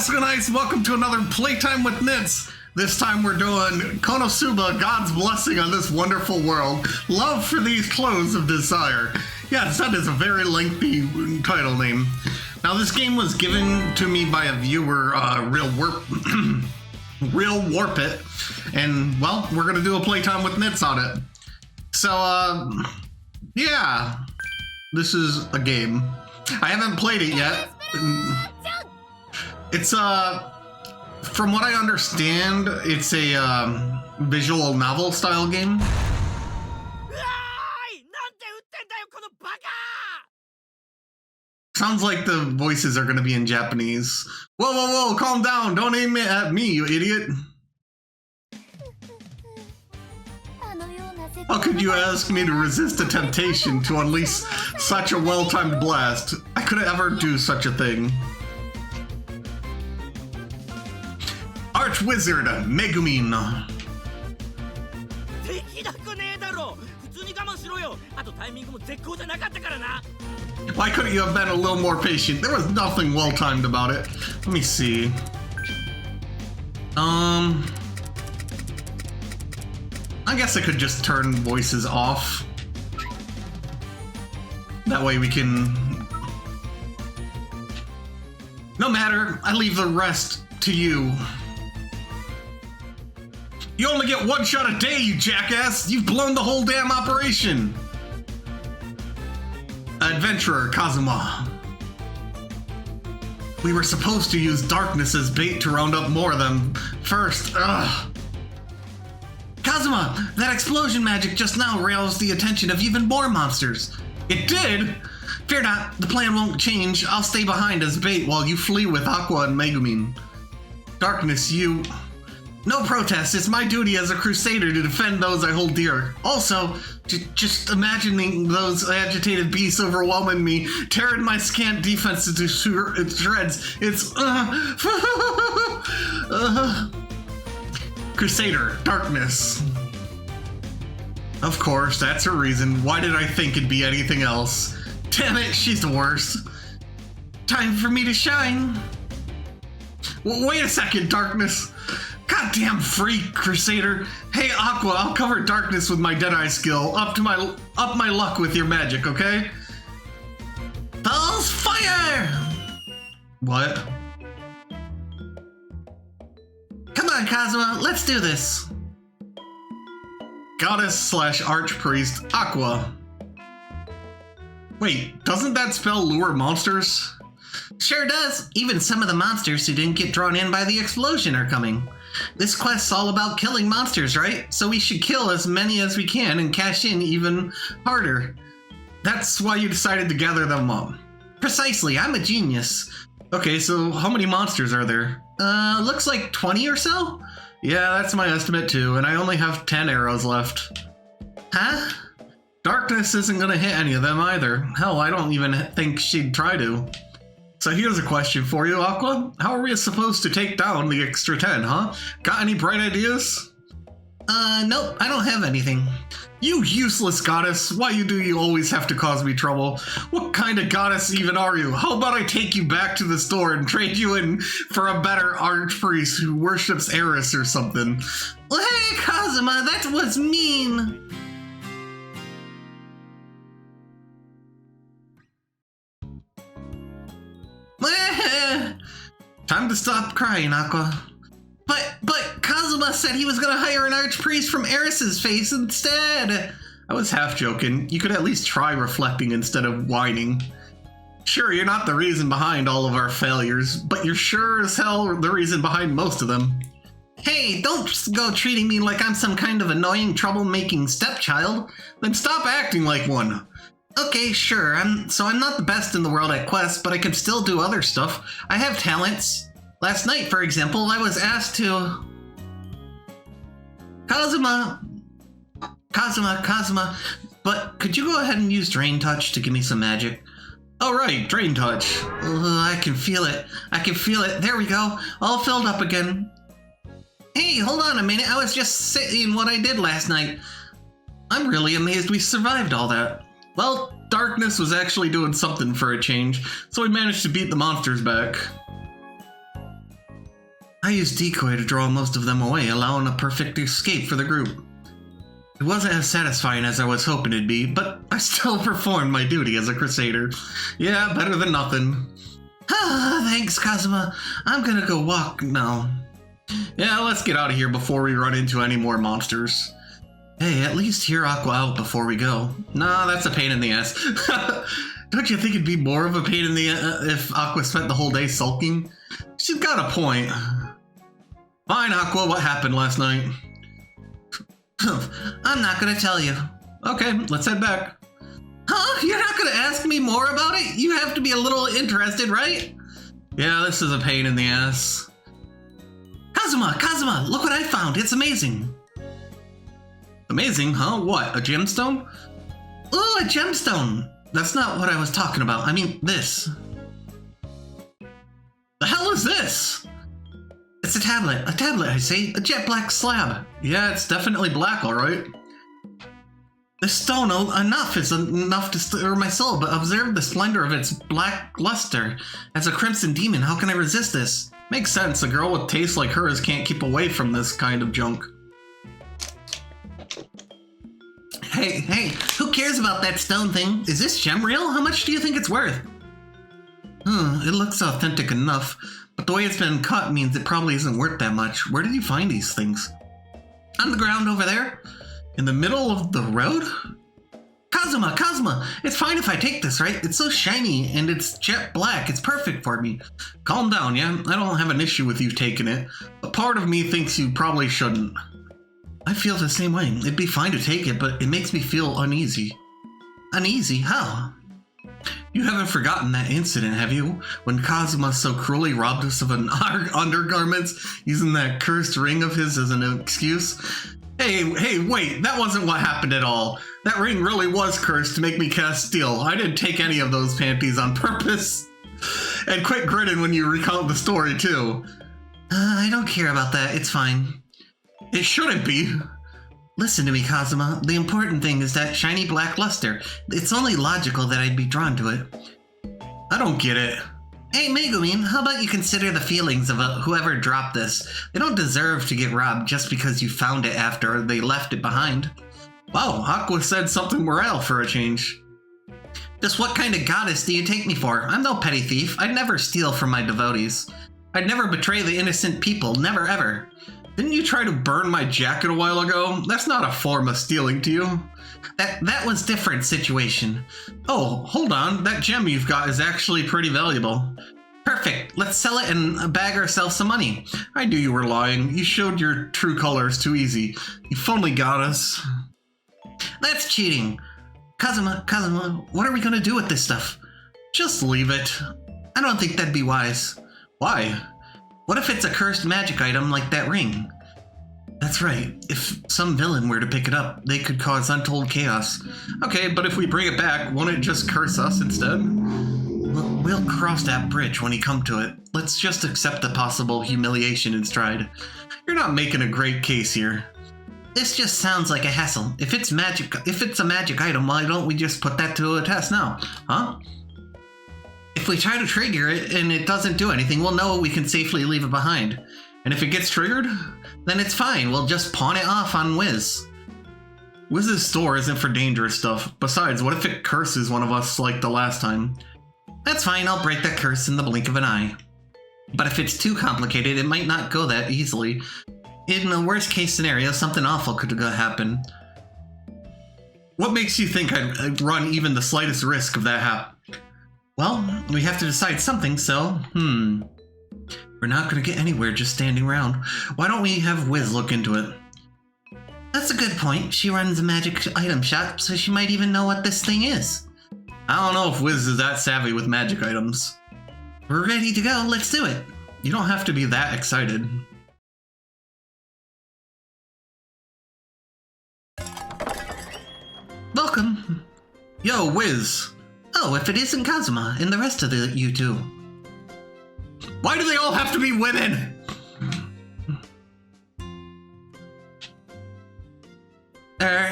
EscoNitz, welcome to another Playtime with Nitz. This time we're doing Konosuba, God's blessing on this wonderful world. Love for these clothes of desire. Yes, that is a very lengthy title name. Now this game was given to me by a viewer, Real Warpit, and well, we're gonna do a Playtime with Nitz on it. So, yeah, this is a game. I haven't played it yet. It's from what I understand, it's a visual novel style game. Sounds like the voices are going to be in Japanese. Whoa, whoa, whoa, calm down. Don't aim it at me, you idiot. How could you ask me to resist the temptation to unleash such a well-timed blast? I couldn't ever do such a thing. Arch-Wizard, Megumin. Why couldn't you have been a little more patient? There was nothing well-timed about it. Let me see. I guess I could just turn voices off. That way we can... No matter, I leave the rest to you. You only get one shot a day, you jackass! You've blown the whole damn operation! Adventurer Kazuma. We were supposed to use darkness as bait to round up more of them. First, Kazuma, that explosion magic just now roused the attention of even more monsters. It did? Fear not, the plan won't change. I'll stay behind as bait while you flee with Aqua and Megumin. Darkness, you... No protest, it's my duty as a crusader to defend those I hold dear. Also, just imagining those agitated beasts overwhelming me, tearing my scant defense into shreds, it's... Crusader, darkness. Of course, that's her reason. Why did I think it'd be anything else? Damn it, she's the worst. Time for me to shine. Wait a second, darkness. Goddamn freak, Crusader. Hey, Aqua, I'll cover darkness with my Deadeye skill. Up my luck with your magic, okay? Balls fire! What? Come on, Kazuma, let's do this. Goddess/Archpriest Aqua. Wait, doesn't that spell lure monsters? Sure does. Even some of the monsters who didn't get drawn in by the explosion are coming. This quest's all about killing monsters, right? So we should kill as many as we can and cash in even harder. That's why you decided to gather them up. Precisely, I'm a genius. Okay, so how many monsters are there? Looks like 20 or so? Yeah, that's my estimate too, and I only have 10 arrows left. Huh? Darkness isn't gonna hit any of them either. Hell, I don't even think she'd try to. So here's a question for you, Aqua. How are we supposed to take down the extra 10, huh? Got any bright ideas? Nope, I don't have anything. You useless goddess, why do you always have to cause me trouble? What kind of goddess even are you? How about I take you back to the store and trade you in for a better archpriest who worships Eris or something? Well, hey, Kazuma, that was mean. Time to stop crying, Aqua. But Kazuma said he was gonna hire an archpriest from Eris's face instead. I was half joking. You could at least try reflecting instead of whining. Sure, you're not the reason behind all of our failures, but you're sure as hell the reason behind most of them. Hey, don't go treating me like I'm some kind of annoying, troublemaking stepchild. Then stop acting like one. Okay, sure, I'm not the best in the world at quests, but I can still do other stuff. I have talents. Last night, for example, I was asked to... Kazuma, but could you go ahead and use Drain Touch to give me some magic? Oh right, Drain Touch. I can feel it. There we go, all filled up again. Hey, hold on a minute, I was just saying what I did last night. I'm really amazed we survived all that. Well, Darkness was actually doing something for a change, so we managed to beat the monsters back. I used decoy to draw most of them away, allowing a perfect escape for the group. It wasn't as satisfying as I was hoping it'd be, but I still performed my duty as a crusader. Yeah, better than nothing. Ah, thanks, Kazuma. I'm gonna go walk now. Yeah, let's get out of here before we run into any more monsters. Hey, at least hear Aqua out before we go. Nah, that's a pain in the ass. Don't you think it'd be more of a pain in the ass if Aqua spent the whole day sulking? She's got a point. Fine, Aqua, what happened last night? I'm not gonna tell you. Okay, let's head back. Huh? You're not gonna ask me more about it? You have to be a little interested, right? Yeah, this is a pain in the ass. Kazuma, look what I found. It's amazing. Amazing, huh? What, a gemstone? Oh, a gemstone. That's not what I was talking about. I mean, this. The hell is this? It's a tablet, I say. A jet black slab. Yeah, it's definitely black, all right. This stone is enough to stir my soul, but observe the splendor of its black luster. As a crimson demon, how can I resist this? Makes sense, a girl with taste like hers can't keep away from this kind of junk. Hey, who cares about that stone thing? Is this gem real? How much do you think it's worth? It looks authentic enough, but the way it's been cut means it probably isn't worth that much. Where did you find these things? On the ground over there? In the middle of the road? Kazuma, it's fine if I take this, right? It's so shiny and it's jet black. It's perfect for me. Calm down, yeah? I don't have an issue with you taking it, but part of me thinks you probably shouldn't. I feel the same way. It'd be fine to take it, but it makes me feel uneasy. Uneasy? How? You haven't forgotten that incident, have you? When Kazuma so cruelly robbed us of an undergarments, using that cursed ring of his as an excuse? Hey, wait, that wasn't what happened at all. That ring really was cursed to make me cast steel. I didn't take any of those panties on purpose. And quit grinning when you recount the story, too. I don't care about that. It's fine. It shouldn't be. Listen to me, Kazuma. The important thing is that shiny black luster. It's only logical that I'd be drawn to it. I don't get it. Hey, Megumin, how about you consider the feelings of whoever dropped this? They don't deserve to get robbed just because you found it after they left it behind. Wow, Aqua said something morale for a change. Just what kind of goddess do you take me for? I'm no petty thief. I'd never steal from my devotees. I'd never betray the innocent people. Never, ever. Didn't you try to burn my jacket a while ago? That's not a form of stealing to you. That was different situation. Oh, hold on. That gem you've got is actually pretty valuable. Perfect. Let's sell it and bag ourselves some money. I knew you were lying. You showed your true colors too easy. You phonely got us. That's cheating. Kazuma, what are we gonna do with this stuff? Just leave it. I don't think that'd be wise. Why? What if it's a cursed magic item like that ring? That's right. If some villain were to pick it up, they could cause untold chaos. Okay, but if we bring it back, won't it just curse us instead? We'll cross that bridge when we come to it. Let's just accept the possible humiliation in stride. You're not making a great case here. This just sounds like a hassle. If it's a magic item, why don't we just put that to a test now? Huh? If we try to trigger it and it doesn't do anything, we'll know we can safely leave it behind. And if it gets triggered, then it's fine. We'll just pawn it off on Wiz. Wiz's store isn't for dangerous stuff. Besides, what if it curses one of us like the last time? That's fine. I'll break that curse in the blink of an eye. But if it's too complicated, it might not go that easily. In the worst case scenario, something awful could happen. What makes you think I'd run even the slightest risk of that happening? Well, we have to decide something, so, We're not going to get anywhere just standing around. Why don't we have Wiz look into it? That's a good point. She runs a magic item shop, so she might even know what this thing is. I don't know if Wiz is that savvy with magic items. We're ready to go. Let's do it. You don't have to be that excited. Welcome. Yo, Wiz. Oh, if it isn't Kazuma and the rest of you two. Why do they all have to be women?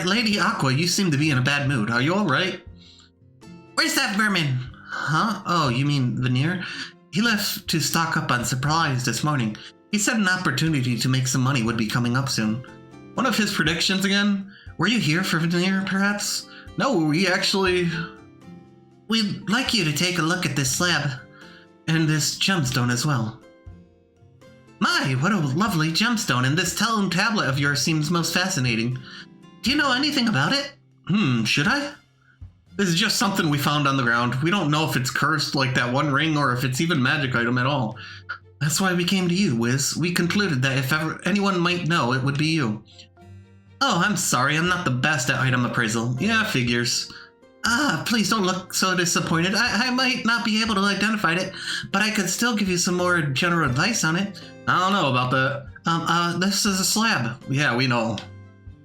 Lady Aqua, you seem to be in a bad mood. Are you alright? Where's that vermin? Huh? Oh, you mean Vanir? He left to stock up on supplies this morning. He said an opportunity to make some money would be coming up soon. One of his predictions again? Were you here for Vanir, perhaps? No, we'd like you to take a look at this slab. And this gemstone as well. My, what a lovely gemstone, and this stone tablet of yours seems most fascinating. Do you know anything about it? Should I? This is just something we found on the ground. We don't know if it's cursed like that one ring or if it's even magic item at all. That's why we came to you, Wiz. We concluded that if ever anyone might know, it would be you. Oh, I'm sorry, I'm not the best at item appraisal. Yeah, figures. Please don't look so disappointed. I might not be able to identify it, but I could still give you some more general advice on it. I don't know about that. This is a slab. Yeah, we know.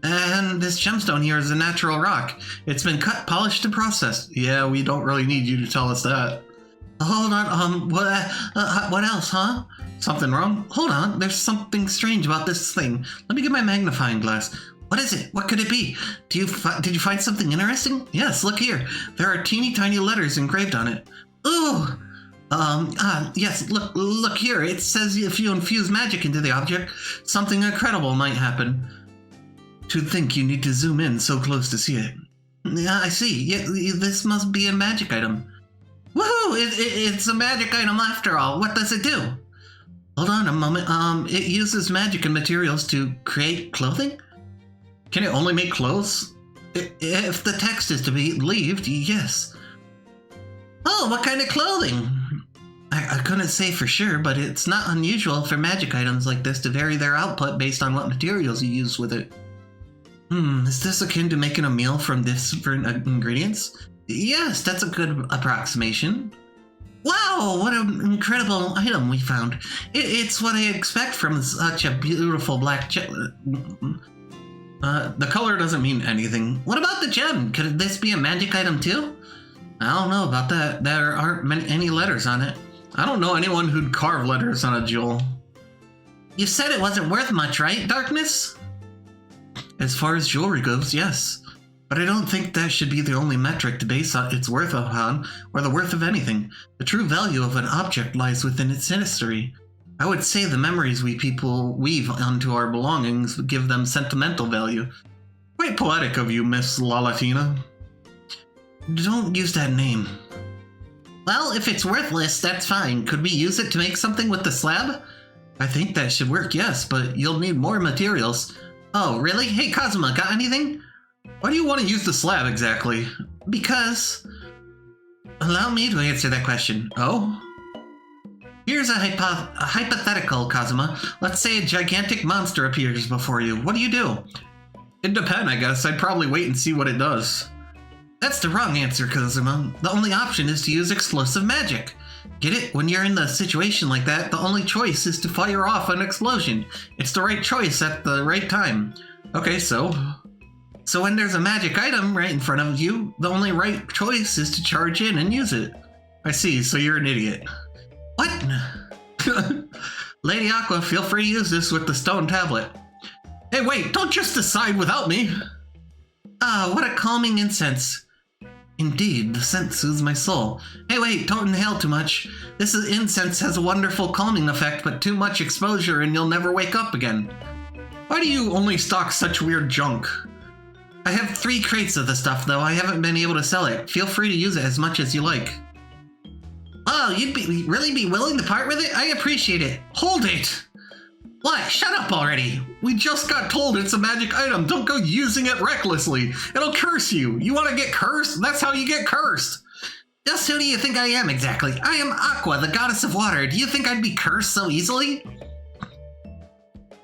And this gemstone here is a natural rock. It's been cut, polished, and processed. Yeah, we don't really need you to tell us that. Hold on, what else, huh? Something wrong? Hold on, there's something strange about this thing. Let me get my magnifying glass. What is it? What could it be? Did you find something interesting? Yes, look here. There are teeny tiny letters engraved on it. Ooh! Yes, look here. It says if you infuse magic into the object, something incredible might happen. To think you need to zoom in so close to see it. Yeah, I see. Yeah, this must be a magic item. Woohoo! It's a magic item after all. What does it do? Hold on a moment. It uses magic and materials to create clothing? Can it only make clothes? If the text is to be believed, yes. Oh, what kind of clothing? I couldn't say for sure, but it's not unusual for magic items like this to vary their output based on what materials you use with it. Is this akin to making a meal from different ingredients? Yes, that's a good approximation. Wow, what an incredible item we found. It's what I expect from such a beautiful black gem. The color doesn't mean anything. What about the gem? Could this be a magic item too? I don't know about that. There aren't any letters on it. I don't know anyone who'd carve letters on a jewel. You said it wasn't worth much, right, Darkness? As far as jewelry goes, yes. But I don't think that should be the only metric to base its worth upon, or the worth of anything. The true value of an object lies within its history. I would say the memories we people weave onto our belongings would give them sentimental value. Quite poetic of you, Miss Lalatina. Don't use that name. Well, if it's worthless, that's fine. Could we use it to make something with the slab? I think that should work, yes, but you'll need more materials. Oh, really? Hey, Kazuma, got anything? Why do you want to use the slab exactly? Because... Allow me to answer that question. Oh? Here's a hypothetical, Kazuma. Let's say a gigantic monster appears before you. What do? It'd depend, I guess. I'd probably wait and see what it does. That's the wrong answer, Konosuba. The only option is to use explosive magic. Get it? When you're in a situation like that, the only choice is to fire off an explosion. It's the right choice at the right time. Okay, so when there's a magic item right in front of you, the only right choice is to charge in and use it. I see, so you're an idiot. What? Lady Aqua, feel free to use this with the stone tablet. Hey, wait, don't just decide without me. Ah, what a calming incense. Indeed, the scent soothes my soul. Hey, wait, don't inhale too much. This incense has a wonderful calming effect, but too much exposure and you'll never wake up again. Why do you only stock such weird junk? I have 3 crates of the stuff, though. I haven't been able to sell it. Feel free to use it as much as you like. Oh, you'd really be willing to part with it? I appreciate it. Hold it! What? Shut up already! We just got told it's a magic item. Don't go using it recklessly. It'll curse you. You want to get cursed? That's how you get cursed. Just who do you think I am exactly? I am Aqua, the goddess of water. Do you think I'd be cursed so easily?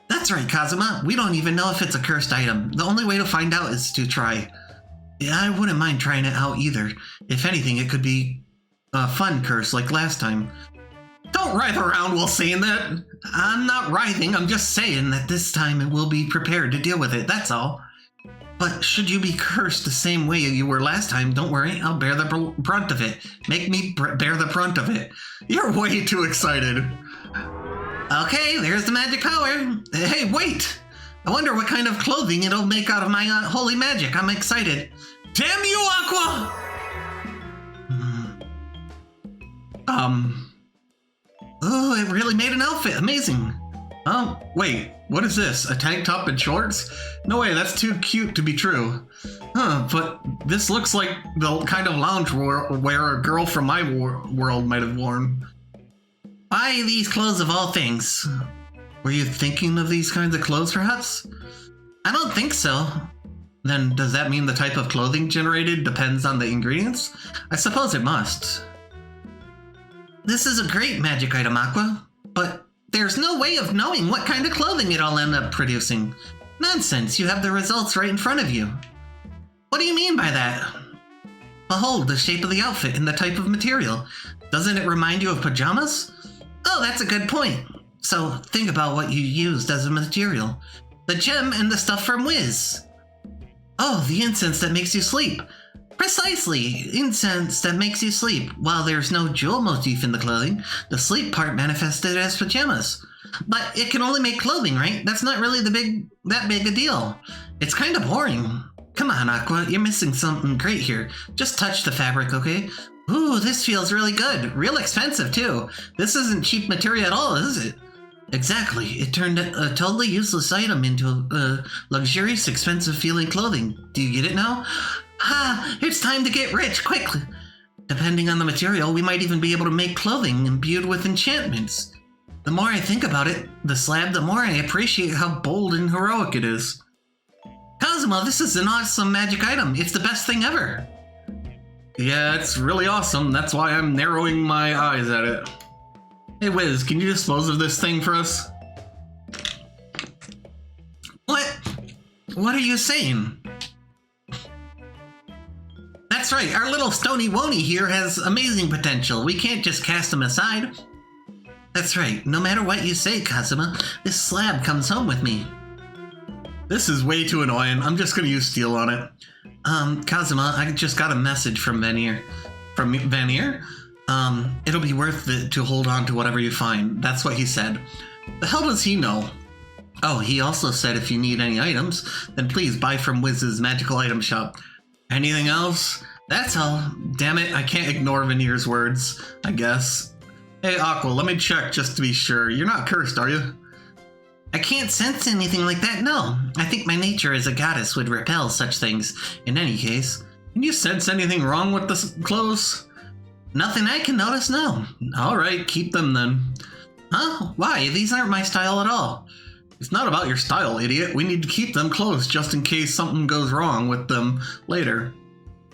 That's right, Kazuma. We don't even know if it's a cursed item. The only way to find out is to try. Yeah, I wouldn't mind trying it out either. If anything, it could be a fun curse like last time. Don't writhe around while saying that. I'm not writhing, I'm just saying that this time we'll be prepared to deal with it, that's all. But should you be cursed the same way you were last time, don't worry, I'll bear the brunt of it. Make me bear the brunt of it. You're way too excited. Okay, there's the magic power. Hey, wait! I wonder what kind of clothing it'll make out of my holy magic. I'm excited. Damn you, Aqua! Oh, it really made an outfit. Amazing. Oh, wait, what is this? A tank top and shorts? No way, that's too cute to be true. Huh, but this looks like the kind of lounge wear a girl from my world might have worn. Why these clothes of all things? Were you thinking of these kinds of clothes, perhaps? I don't think so. Then does that mean the type of clothing generated depends on the ingredients? I suppose it must. This is a great magic item, Aqua, but there's no way of knowing what kind of clothing it'll end up producing. Nonsense, you have the results right in front of you. What do you mean by that? Behold the shape of the outfit and the type of material. Doesn't it remind you of pajamas? Oh, that's a good point. So think about what you used as a material. The gem and the stuff from Wiz. Oh, the incense that makes you sleep. Precisely, incense that makes you sleep. While there's no jewel motif in the clothing, the sleep part manifested as pajamas. But it can only make clothing, right? That's not really that big a deal. It's kind of boring. Come on, Aqua, you're missing something great here. Just touch the fabric, okay? Ooh, this feels really good. Real expensive, too. This isn't cheap material at all, is it? Exactly. It turned a totally useless item into luxurious, expensive-feeling clothing. Do you get it now? Ha! It's time to get rich, quickly! Depending on the material, we might even be able to make clothing imbued with enchantments. The more I think about it, the slab, the more I appreciate how bold and heroic it is. Cosmo, this is an awesome magic item. It's the best thing ever. Yeah, it's really awesome. That's why I'm narrowing my eyes at it. Hey, Wiz, can you dispose of this thing for us? What? What are you saying? That's right, our little Stony Wony here has amazing potential. We can't just cast him aside. That's right, no matter what you say, Kazuma, this slab comes home with me. This is way too annoying. I'm just gonna use steel on it. Kazuma, I just got a message from Vanir. From Vanir? It'll be worth it to hold on to whatever you find. That's what he said. The hell does he know? Oh, he also said if you need any items, then please buy from Wiz's magical item shop. Anything else? That's all. Damn it, I can't ignore Vanir's words, I guess. Hey, Aqua, let me check just to be sure. You're not cursed, are you? I can't sense anything like that, no. I think my nature as a goddess would repel such things, in any case. Can you sense anything wrong with the clothes? Nothing I can notice, no. Alright, keep them then. Huh? Why? These aren't my style at all. It's not about your style, idiot. We need to keep them close just in case something goes wrong with them later.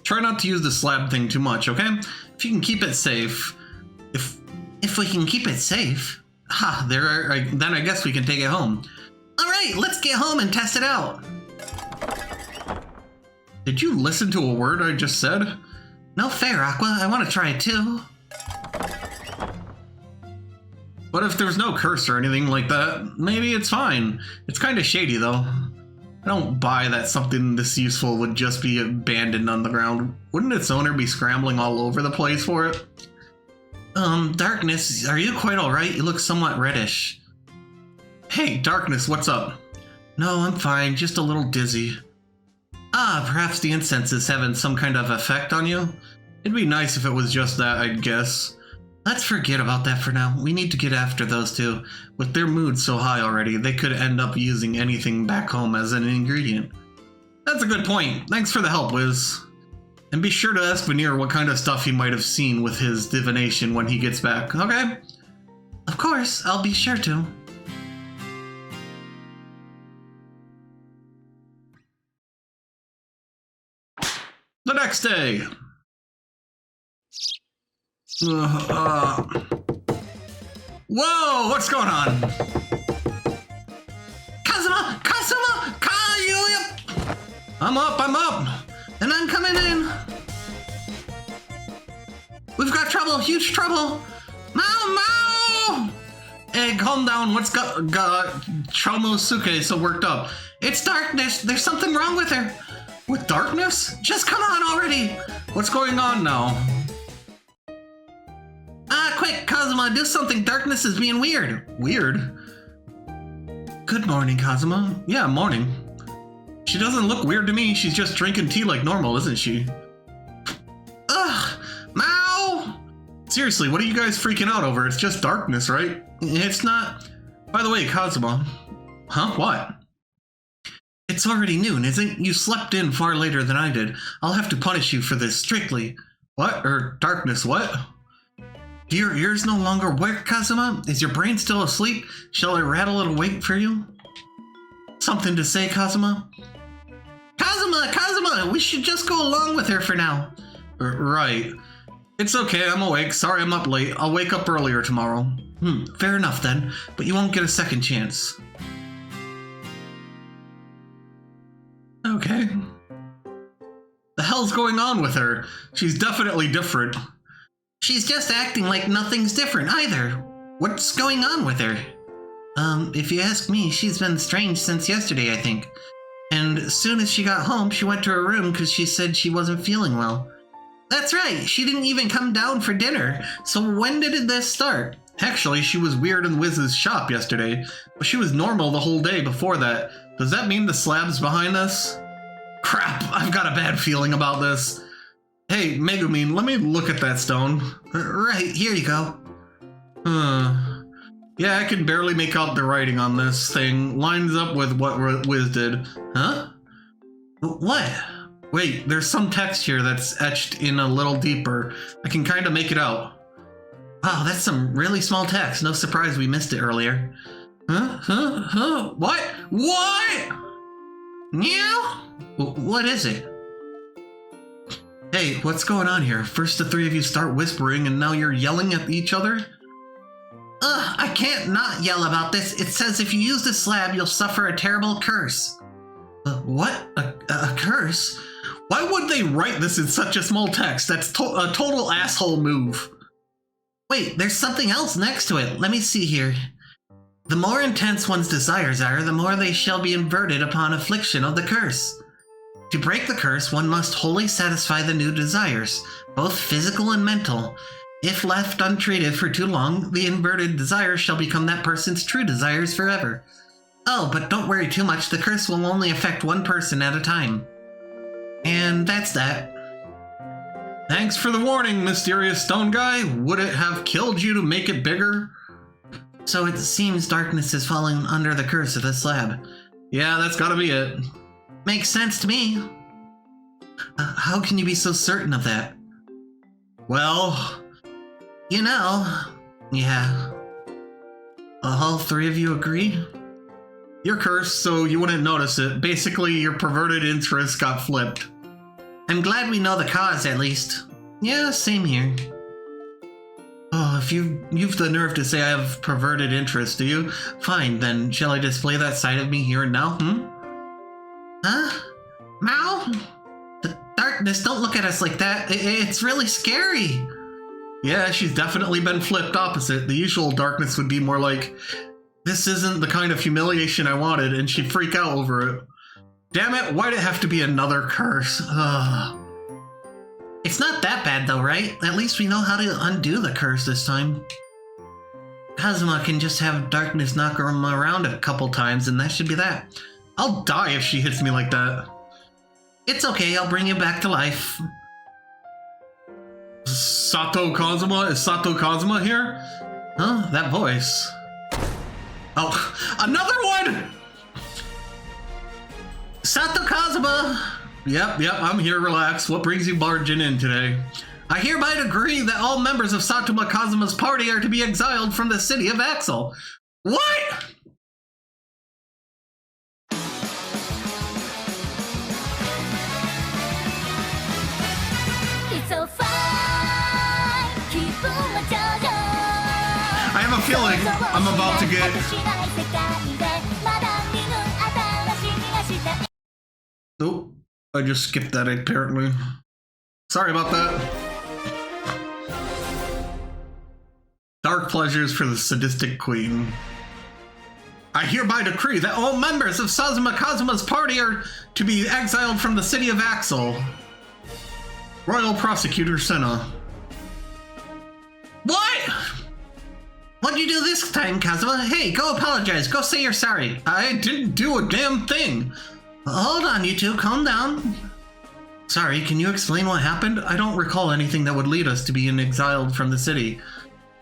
Try not to use the slab thing too much, okay? If you can keep it safe. If we can keep it safe? Ha, then I guess we can take it home. Alright, let's get home and test it out. Did you listen to a word I just said? No fair, Aqua. I want to try it too. But if there's no curse or anything like that, maybe it's fine. It's kind of shady though. I don't buy that something this useful would just be abandoned on the ground. Wouldn't its owner be scrambling all over the place for it? Darkness, are you quite alright? You look somewhat reddish. Hey, Darkness, what's up? No, I'm fine, just a little dizzy. Ah, perhaps the incense is having some kind of effect on you? It'd be nice if it was just that, I'd guess. Let's forget about that for now. We need to get after those two. With their mood so high already, they could end up using anything back home as an ingredient. That's a good point. Thanks for the help, Wiz. And be sure to ask Vanir what kind of stuff he might have seen with his divination when he gets back, okay? Of course, I'll be sure to. The next day. Whoa, what's going on? Kazuma! I'm up! And I'm coming in! We've got trouble, huge trouble! Mao! Hey, calm down, what's got Chomosuke so worked up? It's Darkness, there's something wrong with her! With Darkness? Just come on already! What's going on now? Quick, Kazuma, do something. Darkness is being weird. Weird? Good morning, Kazuma. Yeah, morning. She doesn't look weird to me. She's just drinking tea like normal, isn't she? Ugh! Mao! Seriously, what are you guys freaking out over? It's just Darkness, right? It's not... By the way, Kazuma. Huh? What? It's already noon, isn't it? You slept in far later than I did. I'll have to punish you for this strictly. What? Darkness, what? Do your ears no longer work, Kazuma? Is your brain still asleep? Shall I rattle it awake for you? Something to say, Kazuma? Kazuma! We should just go along with her for now. Right. It's okay, I'm awake. Sorry I'm up late. I'll wake up earlier tomorrow. Fair enough then, but you won't get a second chance. Okay. The hell's going on with her? She's definitely different. She's just acting like nothing's different either. What's going on with her? If you ask me, she's been strange since yesterday, I think. And as soon as she got home, she went to her room because she said she wasn't feeling well. That's right, she didn't even come down for dinner. So when did this start? Actually, she was weird in Wiz's shop yesterday, but she was normal the whole day before that. Does that mean the slab's behind this? Crap, I've got a bad feeling about this. Hey, Megumi, let me look at that stone. Right, here you go. Yeah, I can barely make out the writing on this thing. Lines up with what Wiz did. Huh? What? Wait, there's some text here that's etched in a little deeper. I can kind of make it out. Wow, that's some really small text. No surprise we missed it earlier. What? Meow? What is it? Hey, what's going on here? First the three of you start whispering and now you're yelling at each other? I can't not yell about this. It says if you use the slab, you'll suffer a terrible curse. What? A curse? Why would they write this in such a small text? That's a total asshole move. Wait, there's something else next to it. Let me see here. The more intense one's desires are, the more they shall be inverted upon affliction of the curse. To break the curse, one must wholly satisfy the new desires, both physical and mental. If left untreated for too long, the inverted desires shall become that person's true desires forever. Oh, but don't worry too much, the curse will only affect one person at a time. And that's that. Thanks for the warning, mysterious stone guy. Would it have killed you to make it bigger? So it seems darkness is falling under the curse of the slab. Yeah, that's gotta be it. Makes sense to me. How can you be so certain of that? Well, you know, yeah. All three of you agree? You're cursed, so you wouldn't notice it. Basically, your perverted interest got flipped. I'm glad we know the cause, at least. Yeah, same here. Oh, if you've the nerve to say I have perverted interest, do you? Fine, then shall I display that side of me here and now, Huh? Mao? The darkness, don't look at us like that. It's really scary. Yeah, she's definitely been flipped opposite. The usual darkness would be more like, this isn't the kind of humiliation I wanted, and she'd freak out over it. Damn it, why'd it have to be another curse? Ugh. It's not that bad though, right? At least we know how to undo the curse this time. Kazuma can just have darkness knock him around a couple times and that should be that. I'll die if she hits me like that. It's okay, I'll bring you back to life. Sato Kazuma? Is Sato Kazuma here? Huh? That voice. Oh, another one! Sato Kazuma! Yep, I'm here, relax. What brings you barging in today? I hereby agree that all members of Sato Kazuma's party are to be exiled from the city of Axel. What? It's so fun. I have a feeling I'm about to get... Nope. I just skipped that apparently. Sorry about that. Dark pleasures for the sadistic queen. I hereby decree that all members of Sazuma Kazuma's party are to be exiled from the city of Axel. Royal Prosecutor Senna. What? What'd you do this time, Kazuma? Hey, go apologize. Go say you're sorry. I didn't do a damn thing. Hold on, you two. Calm down. Sorry, can you explain what happened? I don't recall anything that would lead us to being exiled from the city.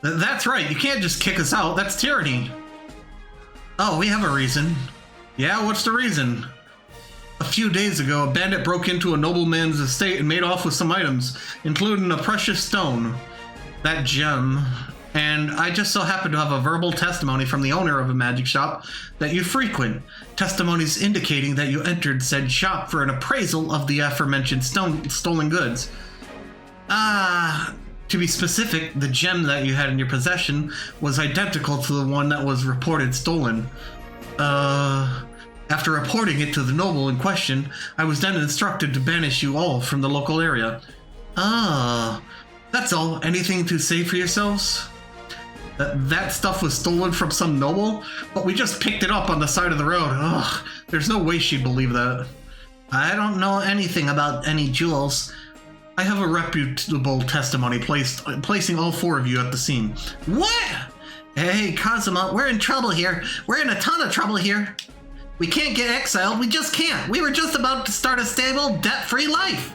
That's right. You can't just kick us out. That's tyranny. Oh, we have a reason. Yeah, what's the reason? A few days ago, a bandit broke into a nobleman's estate and made off with some items, including a precious stone, that gem. And I just so happen to have a verbal testimony from the owner of a magic shop that you frequent. Testimonies indicating that you entered said shop for an appraisal of the aforementioned stolen goods. To be specific, the gem that you had in your possession was identical to the one that was reported stolen. After reporting it to the noble in question, I was then instructed to banish you all from the local area. That's all. Anything to say for yourselves? That stuff was stolen from some noble, but we just picked it up on the side of the road. Ugh, there's no way she'd believe that. I don't know anything about any jewels. I have a reputable testimony placing all four of you at the scene. What? Hey, Kazuma, we're in trouble here. We're in a ton of trouble here. We can't get exiled. We just can't. We were just about to start a stable, debt-free life.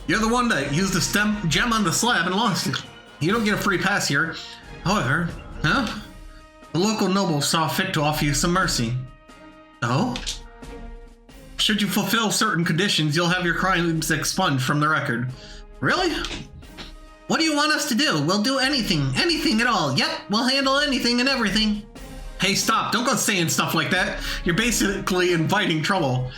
You're the one that used the gem on the slab and lost it. You don't get a free pass here. However, the local noble saw fit to offer you some mercy. Oh? Should you fulfill certain conditions, you'll have your crimes expunged from the record. Really? What do you want us to do? We'll do anything. Anything at all. Yep, we'll handle anything and everything. Hey, stop. Don't go saying stuff like that. You're basically inviting trouble.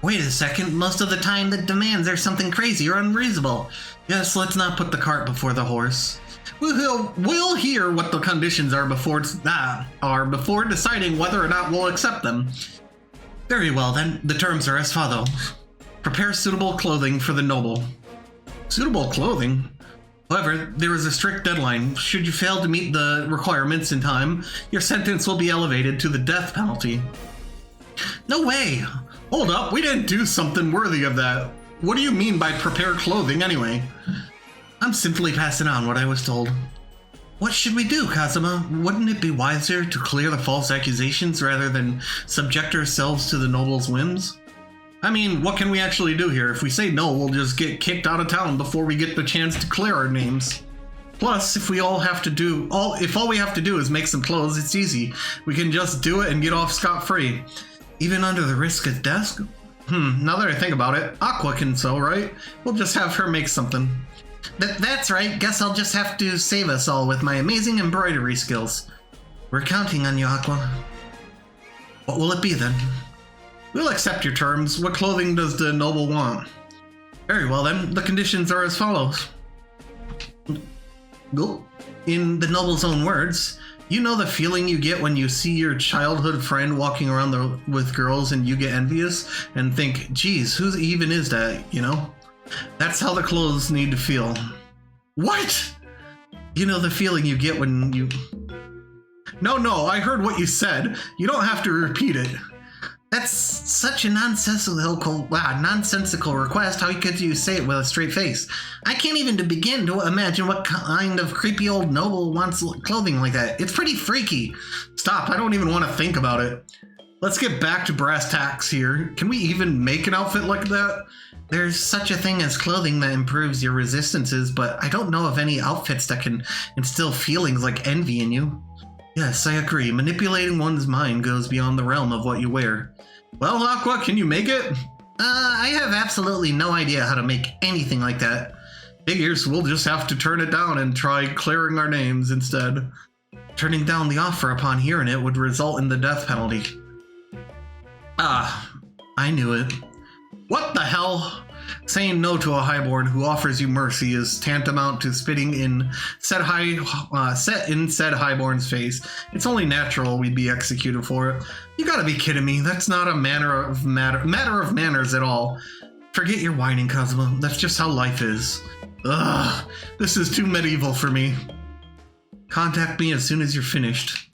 Wait a second. Most of the time the demands are something crazy or unreasonable. Yes, let's not put the cart before the horse. We'll hear what the conditions are before deciding whether or not we'll accept them. Very well then, the terms are as follows. Prepare suitable clothing for the noble. Suitable clothing? However, there is a strict deadline. Should you fail to meet the requirements in time, your sentence will be elevated to the death penalty. No way! Hold up, we didn't do something worthy of that. What do you mean by prepare clothing anyway? I'm simply passing on what I was told. What should we do, Kazuma? Wouldn't it be wiser to clear the false accusations rather than subject ourselves to the noble's whims? I mean, what can we actually do here? If we say no, we'll just get kicked out of town before we get the chance to clear our names. Plus, if all we have to do is make some clothes, it's easy. We can just do it and get off scot-free. Even under the risk of death? Now that I think about it, Aqua can sew, right? We'll just have her make something. That's right. Guess I'll just have to save us all with my amazing embroidery skills. We're counting on you, Aqua. What will it be then? We'll accept your terms. What clothing does the noble want? Very well then. The conditions are as follows. In the noble's own words, you know the feeling you get when you see your childhood friend walking around with girls and you get envious and think, geez, who even is that, you know? That's how the clothes need to feel. What? You know the feeling you get when you... No, I heard what you said. You don't have to repeat it. That's such a nonsensical request. How could you say it with a straight face? I can't even begin to imagine what kind of creepy old noble wants clothing like that. It's pretty freaky. Stop, I don't even want to think about it. Let's get back to brass tacks here. Can we even make an outfit like that? There's such a thing as clothing that improves your resistances, but I don't know of any outfits that can instill feelings like envy in you. Yes, I agree. Manipulating one's mind goes beyond the realm of what you wear. Well, Aqua, can you make it? I have absolutely no idea how to make anything like that. Figures we'll just have to turn it down and try clearing our names instead. Turning down the offer upon hearing it would result in the death penalty. I knew it. What the hell? Saying no to a highborn who offers you mercy is tantamount to spitting in said highborn's face. It's only natural we'd be executed for it. You gotta be kidding me. That's not a matter of manners at all. Forget your whining, Kazuma. That's just how life is. Ugh, this is too medieval for me. Contact me as soon as you're finished.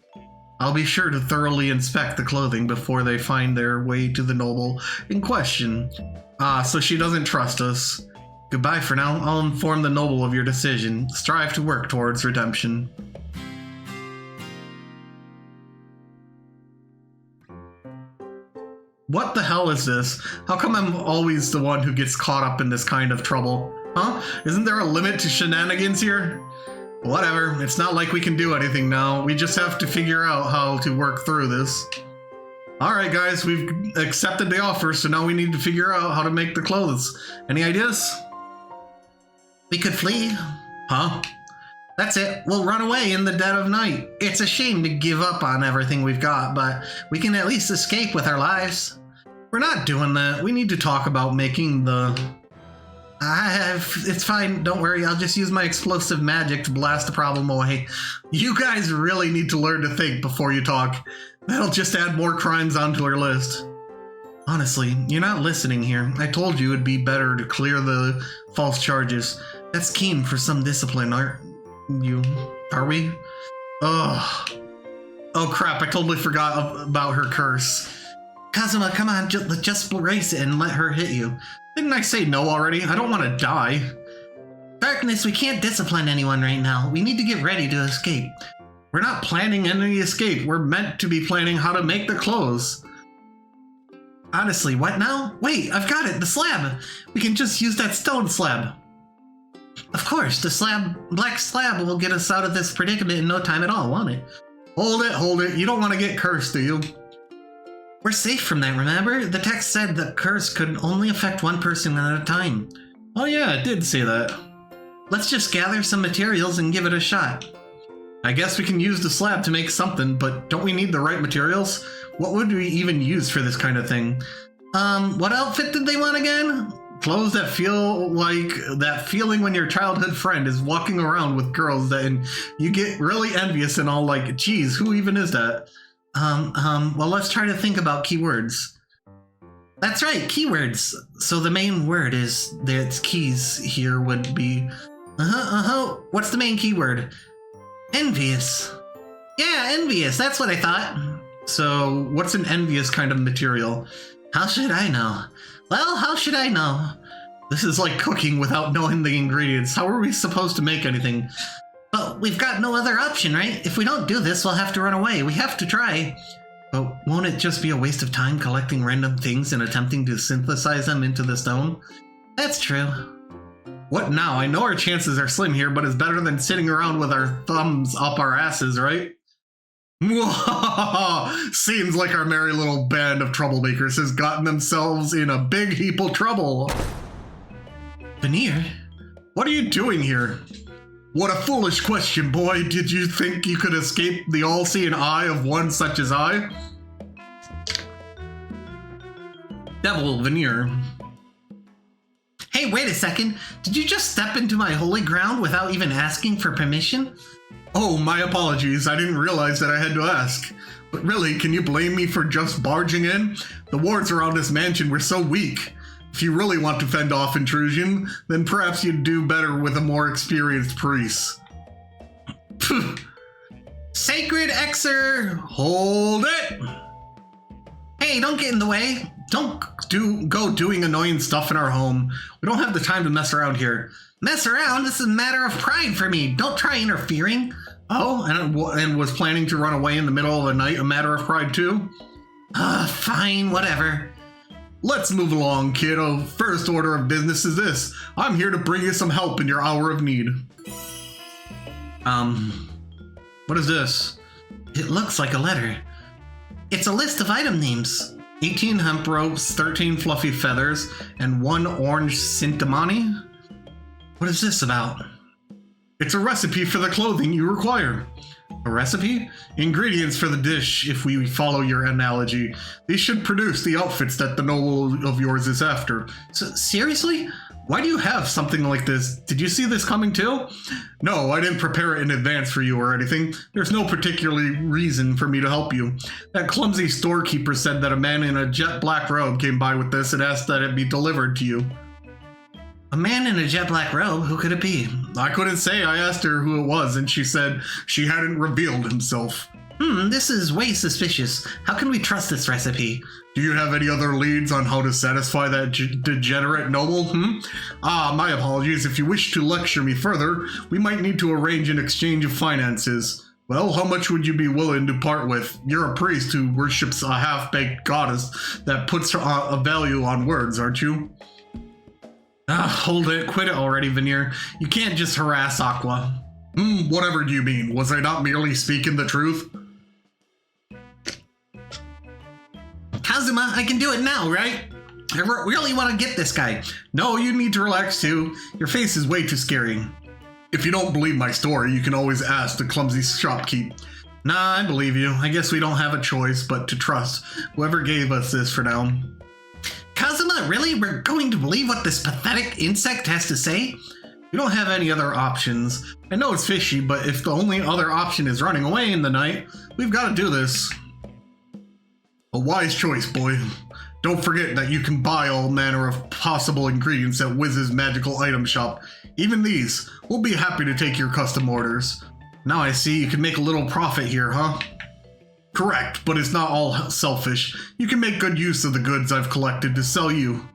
I'll be sure to thoroughly inspect the clothing before they find their way to the noble in question. So she doesn't trust us. Goodbye for now. I'll inform the noble of your decision. Strive to work towards redemption. What the hell is this? How come I'm always the one who gets caught up in this kind of trouble? Huh? Isn't there a limit to shenanigans here? Whatever, it's not like we can do anything now. We just have to figure out how to work through this. Alright guys, we've accepted the offer, so now we need to figure out how to make the clothes. Any ideas? We could flee. Huh? That's it. We'll run away in the dead of night. It's a shame to give up on everything we've got, but we can at least escape with our lives. We're not doing that. We need to talk about making the... It's fine. Don't worry. I'll just use my explosive magic to blast the problem away. You guys really need to learn to think before you talk. That'll just add more crimes onto our list. Honestly, you're not listening here. I told you it'd be better to clear the false charges. That's keen for some discipline, aren't you? Are we? Ugh. Oh crap, I totally forgot about her curse. Kazuma, come on, just erase it and let her hit you. Didn't I say no already? I don't want to die. Darkness, we can't discipline anyone right now. We need to get ready to escape. We're not planning any escape. We're meant to be planning how to make the clothes. Honestly, what now? Wait, I've got it, the slab. We can just use that stone slab. Of course, the black slab will get us out of this predicament in no time at all, won't it? Hold it. You don't want to get cursed, do you? We're safe from that, remember? The text said the curse could only affect one person at a time. Oh yeah, it did say that. Let's just gather some materials and give it a shot. I guess we can use the slab to make something, but don't we need the right materials? What would we even use for this kind of thing? What outfit did they want again? Clothes that feel like that feeling when your childhood friend is walking around with girls and you get really envious and all like, geez, who even is that? Well, let's try to think about keywords. That's right, keywords. So the main word is, its keys here would be, what's the main keyword? Envious. Yeah, envious, that's what I thought. So what's an envious kind of material? How should I know? Well, how should I know? This is like cooking without knowing the ingredients. How are we supposed to make anything? But we've got no other option, right? If we don't do this, we'll have to run away. We have to try. But won't it just be a waste of time collecting random things and attempting to synthesize them into the stone? That's true. What now? I know our chances are slim here, but it's better than sitting around with our thumbs up our asses, right? Seems like our merry little band of troublemakers has gotten themselves in a big heap of trouble. Vanir? What are you doing here? What a foolish question, boy. Did you think you could escape the all-seeing eye of one such as I? Devil Vanir. Hey, wait a second. Did you just step into my holy ground without even asking for permission? Oh, my apologies. I didn't realize that I had to ask. But really, can you blame me for just barging in? The wards around this mansion were so weak. If you really want to fend off intrusion, then perhaps you'd do better with a more experienced priest. Sacred Exer, hold it! Hey, don't get in the way. Don't go doing annoying stuff in our home. We don't have the time to mess around here. Mess around? This is a matter of pride for me. Don't try interfering. Oh, and was planning to run away in the middle of the night a matter of pride too? Fine, whatever. Let's move along, kiddo. First order of business is this. I'm here to bring you some help in your hour of need. What is this? It looks like a letter. It's a list of item names. 18 hemp ropes, 13 fluffy feathers, and 1 orange sintamani? What is this about? It's a recipe for the clothing you require. A recipe? Ingredients for the dish, if we follow your analogy. These should produce the outfits that the noble of yours is after. Seriously? Why do you have something like this? Did you see this coming too? No, I didn't prepare it in advance for you or anything. There's no particular reason for me to help you. That clumsy storekeeper said that a man in a jet black robe came by with this and asked that it be delivered to you. A man in a jet black robe? Who could it be? I couldn't say. I asked her who it was, and she said she hadn't revealed himself. This is way suspicious. How can we trust this recipe? Do you have any other leads on how to satisfy that degenerate noble? My apologies. If you wish to lecture me further, we might need to arrange an exchange of finances. Well, how much would you be willing to part with? You're a priest who worships a half-baked goddess that puts a value on words, aren't you? Hold it. Quit it already, Vanir. You can't just harass Aqua. Whatever do you mean? Was I not merely speaking the truth? Kazuma, I can do it now, right? I really want to get this guy. No, you need to relax too. Your face is way too scary. If you don't believe my story, you can always ask the clumsy shopkeep. Nah, I believe you. I guess we don't have a choice but to trust whoever gave us this for now. Kazuma, really? We're going to believe what this pathetic insect has to say? We don't have any other options. I know it's fishy, but if the only other option is running away in the night, we've got to do this. A wise choice, boy. Don't forget that you can buy all manner of possible ingredients at Wiz's magical item shop. Even these. We'll be happy to take your custom orders. Now I see you can make a little profit here, huh? Correct, but it's not all selfish. You can make good use of the goods I've collected to sell you.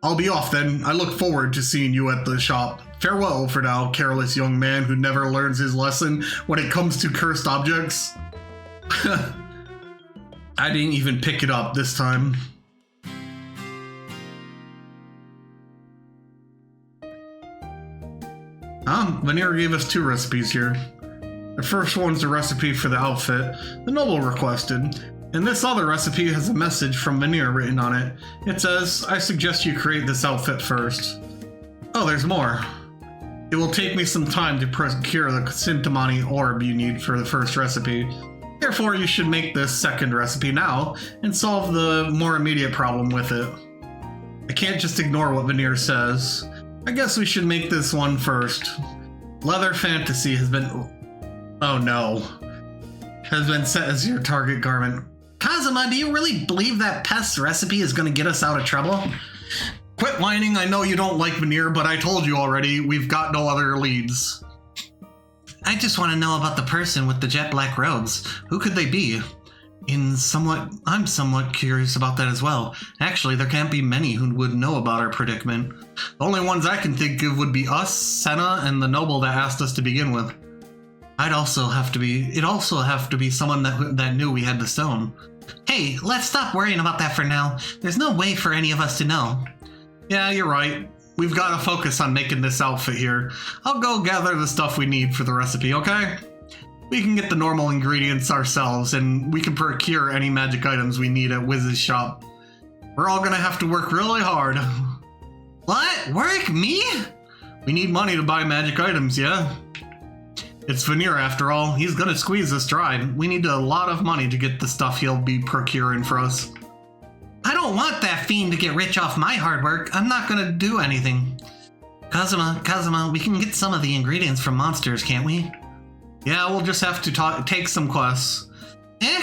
I'll be off then. I look forward to seeing you at the shop. Farewell for now, careless young man who never learns his lesson when it comes to cursed objects. I didn't even pick it up this time. Vanir gave us 2 recipes here. The first one's the recipe for the outfit the noble requested, and this other recipe has a message from Vanir written on it. It says, I suggest you create this outfit first. Oh, there's more. It will take me some time to procure the Sintamani orb you need for the first recipe. Therefore, you should make this second recipe now and solve the more immediate problem with it. I can't just ignore what Vanir says. I guess we should make this one first. Leather Fantasy has been... Oh no. Has been set as your target garment. Kazuma, do you really believe that pest recipe is going to get us out of trouble? Quit whining, I know you don't like Vanir, but I told you already, we've got no other leads. I just want to know about the person with the jet black robes. Who could they be? I'm somewhat curious about that as well. Actually, there can't be many who would know about our predicament. The only ones I can think of would be us, Senna, and the noble that asked us to begin with. It'd also have to be someone that knew we had the stone. Hey, let's stop worrying about that for now. There's no way for any of us to know. Yeah, you're right. We've got to focus on making this outfit here. I'll go gather the stuff we need for the recipe, okay? We can get the normal ingredients ourselves, and we can procure any magic items we need at Wiz's shop. We're all gonna have to work really hard. What? Work? Me? We need money to buy magic items, yeah? It's Vanir after all. He's gonna squeeze us dry. We need a lot of money to get the stuff he'll be procuring for us. I don't want that fiend to get rich off my hard work. I'm not gonna do anything. Kazuma, we can get some of the ingredients from monsters, can't we? Yeah, we'll just have to take some quests.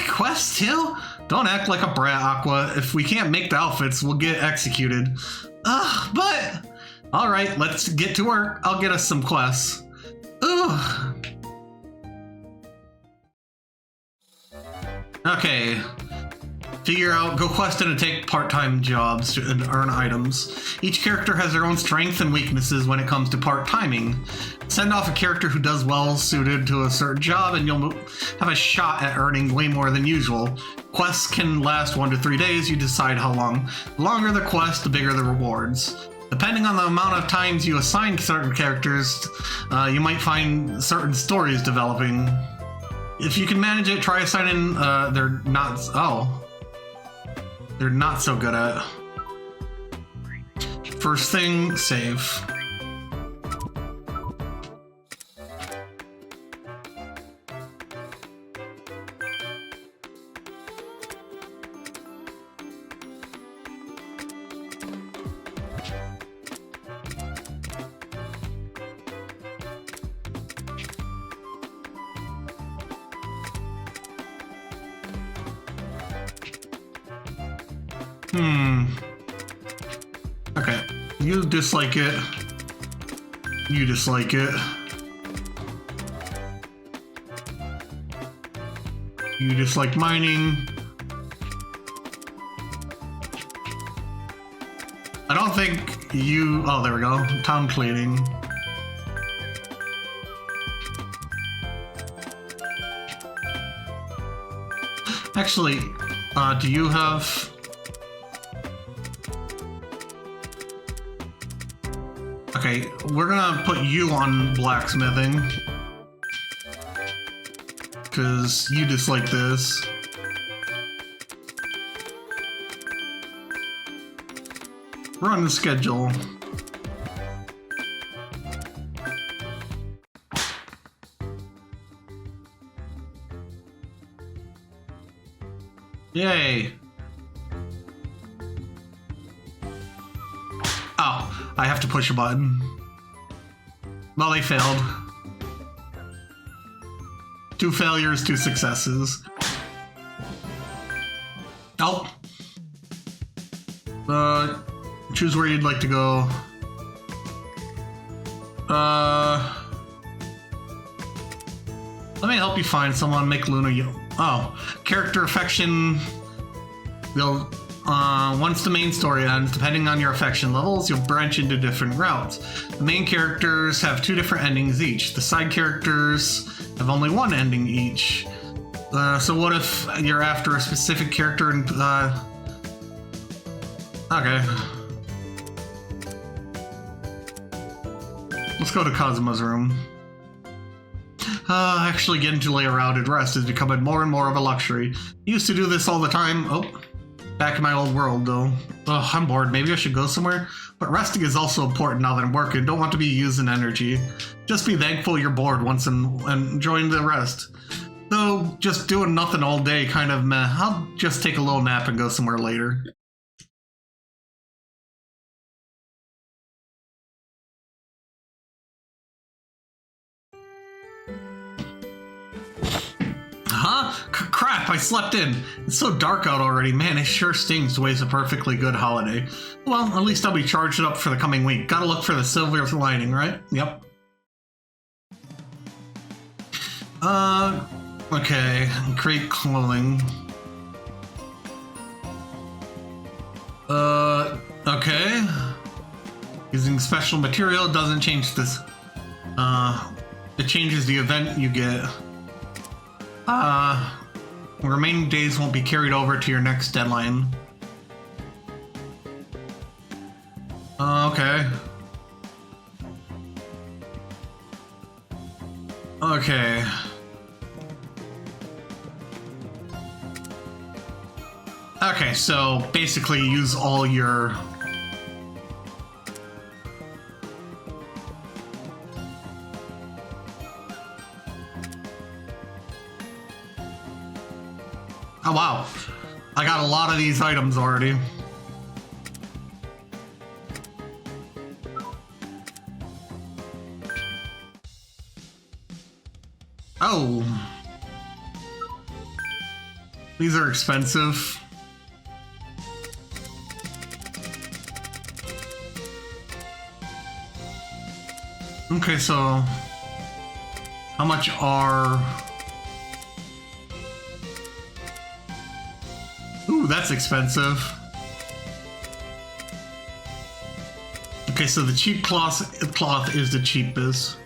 Quests too? Don't act like a brat, Aqua. If we can't make the outfits, we'll get executed. But... Alright, let's get to work. I'll get us some quests. Okay. Go quest and take part-time jobs to earn items. Each character has their own strengths and weaknesses when it comes to part-timing. Send off a character who does well suited to a certain job and you'll have a shot at earning way more than usual. Quests can last 1 to 3 days, you decide how long. The longer the quest, the bigger the rewards. Depending on the amount of times you assign certain characters, you might find certain stories developing. If you can manage it, try assigning, they're not so good at. First thing, save. Okay, you dislike it. You dislike it. You dislike mining. I don't think you... Oh, there we go. Town cleaning. Actually, do you have... Okay, we're gonna put you on blacksmithing. because you dislike this. Run the schedule. Yay. Oh, I have to push a button. Well, they failed. 2 failures, 2 successes. Oh. Choose where you'd like to go. Let me help you find someone. Make Luna you. Oh, character affection. They'll once the main story ends, depending on your affection levels, you'll branch into different routes. The main characters have 2 different endings each. The side characters have only 1 ending each. So what if you're after a specific character and okay. Let's go to Kazuma's room. Actually getting to lay around and rest is becoming more and more of a luxury. Used to do this all the time. Oh, back in my old world though. Oh, I'm bored. Maybe I should go somewhere. But resting is also important now that I'm working. Don't want to be using energy. Just be thankful you're bored once and enjoying the rest. Though just doing nothing all day kind of meh. I'll just take a little nap and go somewhere later. Huh? Crap, I slept in. It's so dark out already. Man, it sure stings to waste a perfectly good holiday. Well, at least I'll be charged up for the coming week. Gotta look for the silver lining, right? Yep. Okay. Create clothing. Okay. Using special material doesn't change this. It changes the event you get. Remaining days won't be carried over to your next deadline. Okay. Okay. Okay, so basically use all your... Oh wow, I got a lot of these items already. Oh. These are expensive. Okay, so how much are... Ooh, that's expensive. Okay, so the cheap cloth is the cheapest.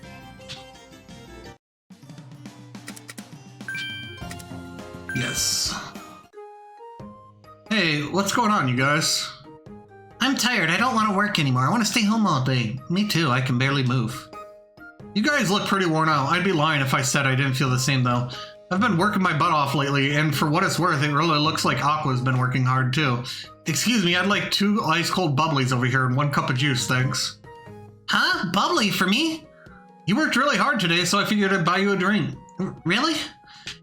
Yes. Hey, what's going on, you guys? I'm tired. I don't want to work anymore. I want to stay home all day. Me too. I can barely move. You guys look pretty worn out. I'd be lying if I said I didn't feel the same, though. I've been working my butt off lately, and for what it's worth, it really looks like Aqua's been working hard, too. Excuse me, I'd like 2 ice-cold bubblies over here and 1 cup of juice, thanks. Huh? Bubbly for me? You worked really hard today, so I figured I'd buy you a drink. Really?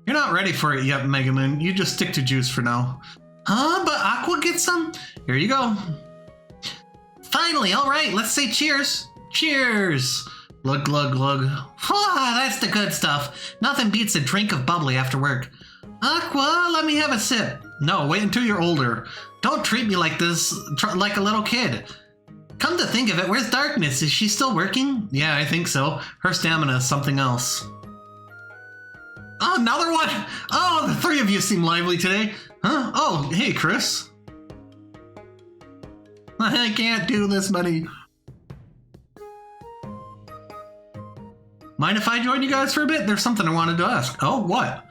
You're not ready for it yet, Megaman. You just stick to juice for now. Huh? But Aqua gets some? Here you go. Finally, all right, let's say cheers. Cheers. Glug, glug, glug. That's the good stuff. Nothing beats a drink of bubbly after work. Aqua, let me have a sip. No, wait until you're older. Don't treat me like this, like a little kid. Come to think of it, where's Darkness? Is she still working? Yeah, I think so. Her stamina is something else. Oh, another one? Oh, the 3 of you seem lively today. Huh? Oh, hey, Chris. I can't do this, buddy. Mind if I join you guys for a bit? There's something I wanted to ask. Oh, what?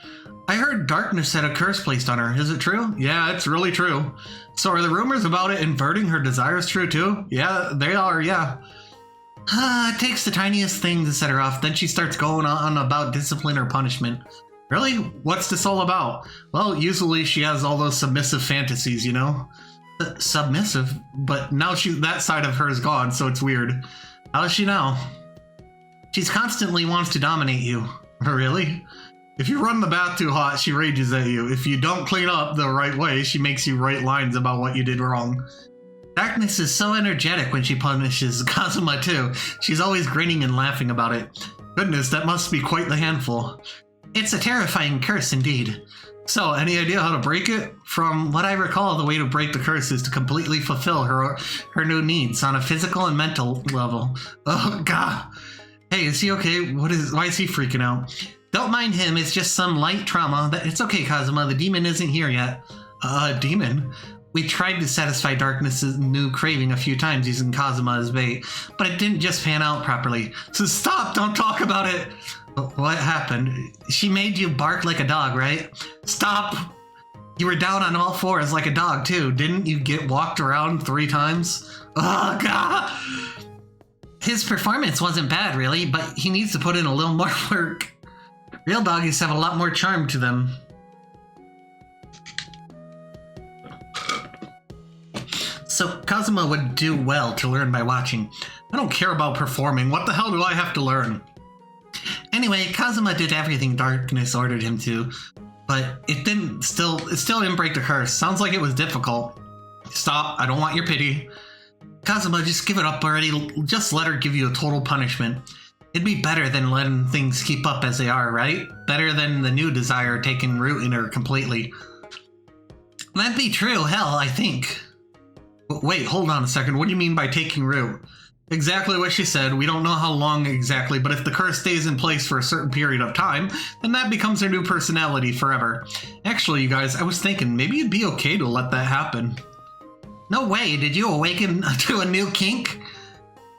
I heard Darkness had a curse placed on her. Is it true? Yeah, it's really true. So are the rumors about it inverting her desires true too? Yeah, they are, yeah. It takes the tiniest thing to set her off. Then she starts going on about discipline or punishment. Really? What's this all about? Well, usually she has all those submissive fantasies, you know? Submissive? But now that side of her is gone, so it's weird. How is she now? She's constantly wants to dominate you. Really? If you run the bath too hot, she rages at you. If you don't clean up the right way, she makes you write lines about what you did wrong. Darkness is so energetic when she punishes Kazuma too. She's always grinning and laughing about it. Goodness, that must be quite the handful. It's a terrifying curse indeed. So, any idea how to break it? From what I recall, the way to break the curse is to completely fulfill her new needs on a physical and mental level. Oh, God. Hey, is he okay? Why is he freaking out? Don't mind him, it's just some light trauma. It's okay, Kazuma, the demon isn't here yet. Demon? We tried to satisfy Darkness's new craving a few times using Kazuma as bait, but it didn't just pan out properly. So stop, don't talk about it! What happened? She made you bark like a dog, right? Stop! You were down on all fours like a dog too. Didn't you get walked around 3 times? Oh, God! His performance wasn't bad, really, but he needs to put in a little more work. Real doggies have a lot more charm to them. So Kazuma would do well to learn by watching. I don't care about performing. What the hell do I have to learn? Anyway, Kazuma did everything Darkness ordered him to, but it still didn't break the curse. Sounds like it was difficult. Stop, I don't want your pity. Kazuma, just give it up already. Just let her give you a total punishment. It'd be better than letting things keep up as they are, right? Better than the new desire taking root in her completely. That'd be true, hell, I think. Wait, hold on a second. What do you mean by taking root? Exactly what she said. We don't know how long exactly, but if the curse stays in place for a certain period of time, then that becomes her new personality forever. Actually, you guys, I was thinking maybe it'd be okay to let that happen. No way, did you awaken to a new kink?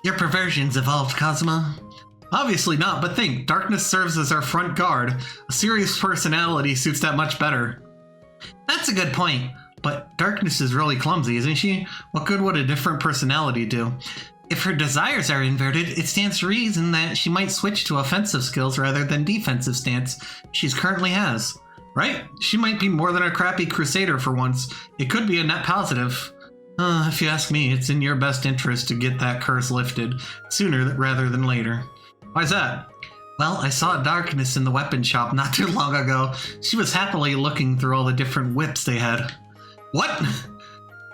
Your perversion's evolved, Kazuma. Obviously not, but think, Darkness serves as our front guard. A serious personality suits that much better. That's a good point, but Darkness is really clumsy, isn't she? What good would a different personality do? If her desires are inverted, it stands to reason that she might switch to offensive skills rather than defensive stance she currently has. Right? She might be more than a crappy crusader for once. It could be a net positive. If you ask me, it's in your best interest to get that curse lifted, sooner rather than later. Why's that? Well, I saw Darkness in the weapon shop not too long ago. She was happily looking through all the different whips they had. What?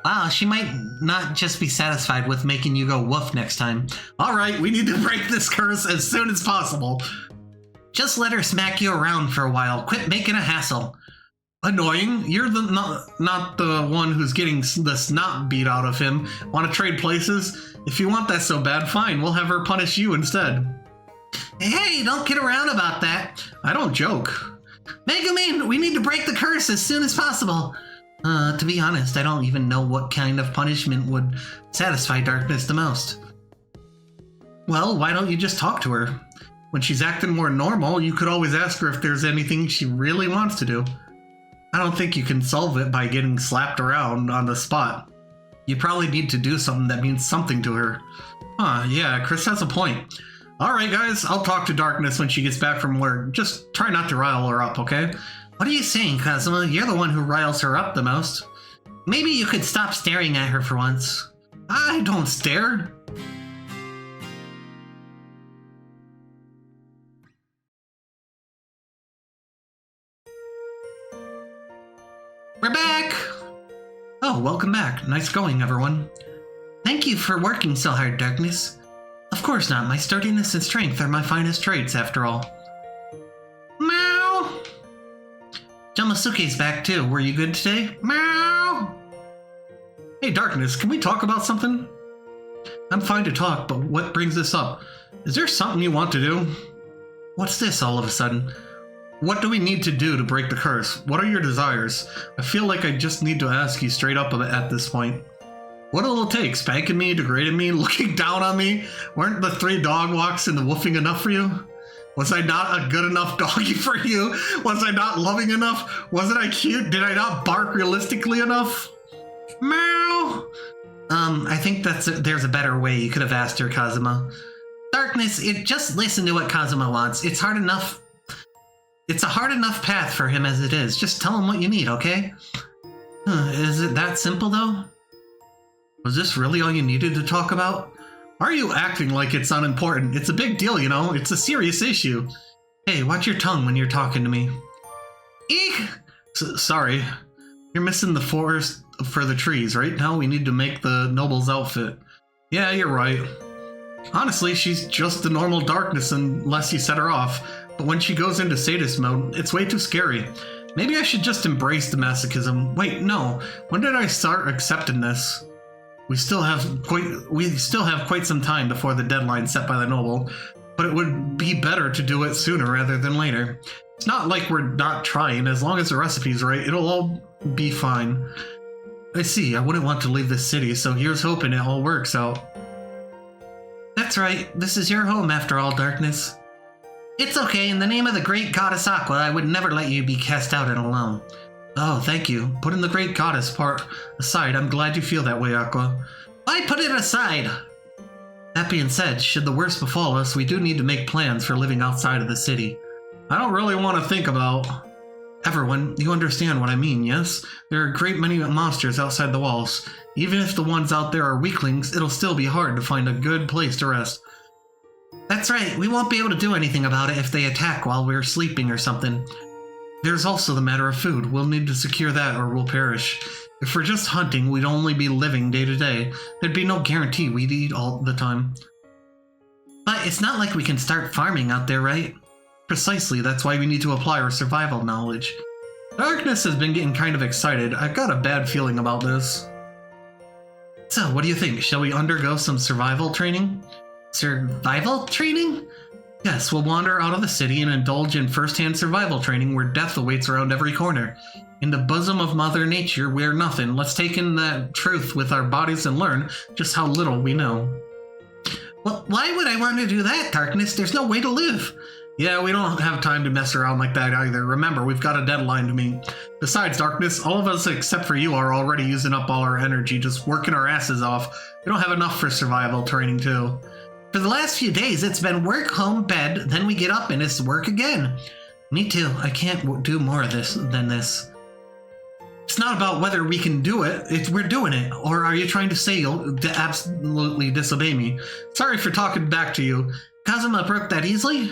Wow, she might not just be satisfied with making you go woof next time. Alright, we need to break this curse as soon as possible. Just let her smack you around for a while. Quit making a hassle. Annoying. You're not the one who's getting the snot beat out of him. Want to trade places? If you want that so bad, fine. We'll have her punish you instead. Hey, don't kid around about that. I don't joke. Megumin, we need to break the curse as soon as possible. To be honest, I don't even know what kind of punishment would satisfy Darkness the most. Well, why don't you just talk to her? When she's acting more normal, you could always ask her if there's anything she really wants to do. I don't think you can solve it by getting slapped around on the spot. You probably need to do something that means something to her. Yeah, Chris has a point. Alright guys, I'll talk to Darkness when she gets back from work. Just try not to rile her up, okay? What are you saying, Kazuma? You're the one who riles her up the most. Maybe you could stop staring at her for once. I don't stare. We're back! Oh, welcome back. Nice going, everyone. Thank you for working so hard, Darkness. Of course not. My sturdiness and strength are my finest traits, after all. Meow! Jamasuke's back, too. Were you good today? Meow! Hey, Darkness, can we talk about something? I'm fine to talk, but what brings this up? Is there something you want to do? What's this all of a sudden? What do we need to do to break the curse? What are your desires? I feel like I just need to ask you straight up at this point. What'll it take? Spanking me, degrading me, looking down on me? Weren't the 3 dog walks and the woofing enough for you? Was I not a good enough doggy for you? Was I not loving enough? Wasn't I cute? Did I not bark realistically enough? Meow! I think there's a better way you could have asked her, Kazuma. Darkness, just listen to what Kazuma wants. It's hard enough It's a hard enough path for him as it is. Just tell him what you need, okay? Is it that simple, though? Was this really all you needed to talk about? Why are you acting like it's unimportant? It's a big deal, you know? It's a serious issue. Hey, watch your tongue when you're talking to me. Eek! Sorry. You're missing the forest for the trees, right? Now we need to make the noble's outfit. Yeah, you're right. Honestly, she's just the normal darkness unless you set her off. But when she goes into sadist mode, it's way too scary. Maybe I should just embrace the masochism. Wait, no. When did I start accepting this? We still have quite some time before the deadline set by the noble, but it would be better to do it sooner rather than later. It's not like we're not trying. As long as the recipe's right, it'll all be fine. I see. I wouldn't want to leave this city, so here's hoping it all works out. That's right. This is your home after all, Darkness. It's okay. In the name of the great goddess Aqua, I would never let you be cast out and alone. Oh, thank you. Putting the great goddess part aside, I'm glad you feel that way, Aqua. Why put it aside? That being said, should the worst befall us, we do need to make plans for living outside of the city. I don't really want to think about... Everyone, you understand what I mean, yes? There are a great many monsters outside the walls. Even if the ones out there are weaklings, it'll still be hard to find a good place to rest. That's right, we won't be able to do anything about it if they attack while we're sleeping or something. There's also the matter of food. We'll need to secure that or we'll perish. If we're just hunting, we'd only be living day to day. There'd be no guarantee we'd eat all the time. But it's not like we can start farming out there, right? Precisely, that's why we need to apply our survival knowledge. Darkness has been getting kind of excited. I've got a bad feeling about this. So, what do you think? Shall we undergo some survival training? Survival training? Yes, we'll wander out of the city and indulge in first-hand survival training where death awaits around every corner. In the bosom of Mother Nature, we're nothing. Let's take in that truth with our bodies and learn just how little we know. Well, why would I want to do that, Darkness? There's no way to live. Yeah, we don't have time to mess around like that either. Remember, we've got a deadline to meet. Besides, Darkness, all of us except for you are already using up all our energy, just working our asses off. We don't have enough for survival training, too. For the last few days, it's been work, home, bed, then we get up and it's work again. Me too. I can't do more of this than this. It's not about whether we can do it, we're doing it. Or are you trying to say you'll absolutely disobey me? Sorry for talking back to you. Kazuma broke that easily?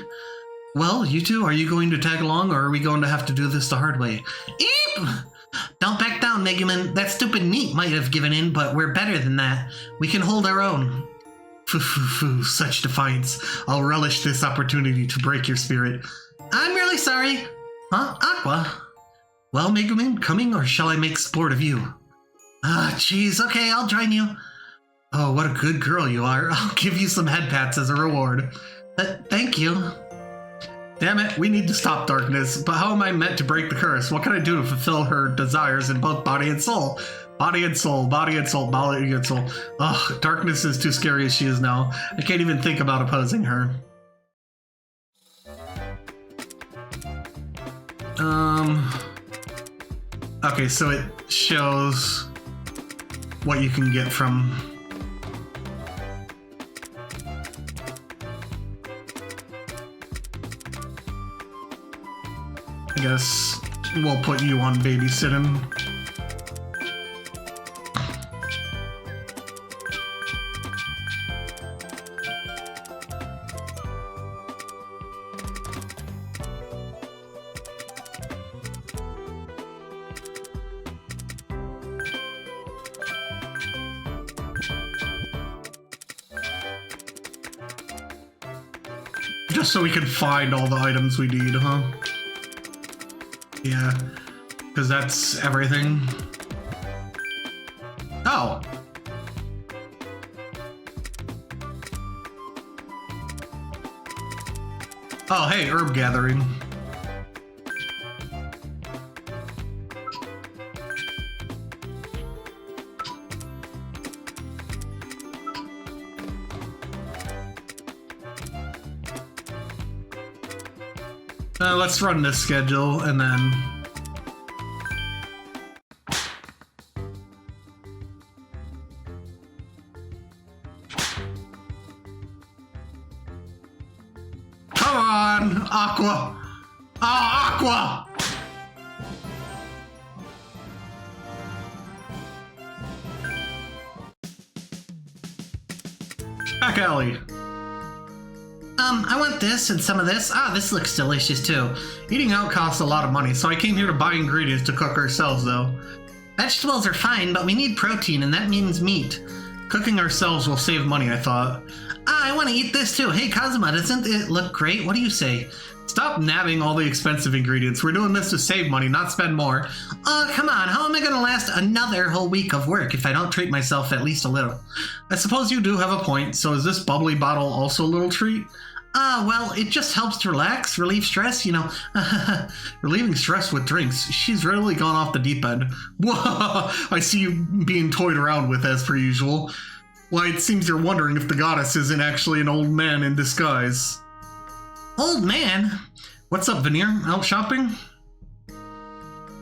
Well, you two, are you going to tag along or are we going to have to do this the hard way? Eep! Don't back down, Megumin. That stupid Neat might have given in, but we're better than that. We can hold our own. Foo, such defiance. I'll relish this opportunity to break your spirit. I'm really sorry. Huh? Aqua? Well, Megumin, coming or shall I make sport of you? Jeez, okay, I'll join you. Oh, what a good girl you are. I'll give you some head pats as a reward. Thank you. Damn it, we need to stop Darkness, but how am I meant to break the curse? What can I do to fulfill her desires in both body and soul? Body and soul, body and soul, body and soul. Ugh, Darkness is too scary as she is now. I can't even think about opposing her. Okay, so it shows what you can get from... I guess we'll put you on babysitting. Just so we can find all the items we need, huh? Yeah, because that's everything. Oh! Oh, hey, herb gathering. Let's run this schedule and then... Come on, Aqua! Ah, Aqua! Back alley. I want this and some of this. Ah, this looks delicious too. Eating out costs a lot of money, so I came here to buy ingredients to cook ourselves, though. Vegetables are fine, but we need protein, and that means meat. Cooking ourselves will save money, I thought. Ah, I want to eat this too. Hey, Kazuma, doesn't it look great? What do you say? Stop nabbing all the expensive ingredients. We're doing this to save money, not spend more. Oh, come on. How am I going to last another whole week of work if I don't treat myself at least a little? I suppose you do have a point. So is this bubbly bottle also a little treat? Well, it just helps to relax, relieve stress, you know. Relieving stress with drinks. She's really gone off the deep end. Whoa, I see you being toyed around with as per usual. Why, it seems you're wondering if the goddess isn't actually an old man in disguise. Old man? What's up, Vanir? Out shopping?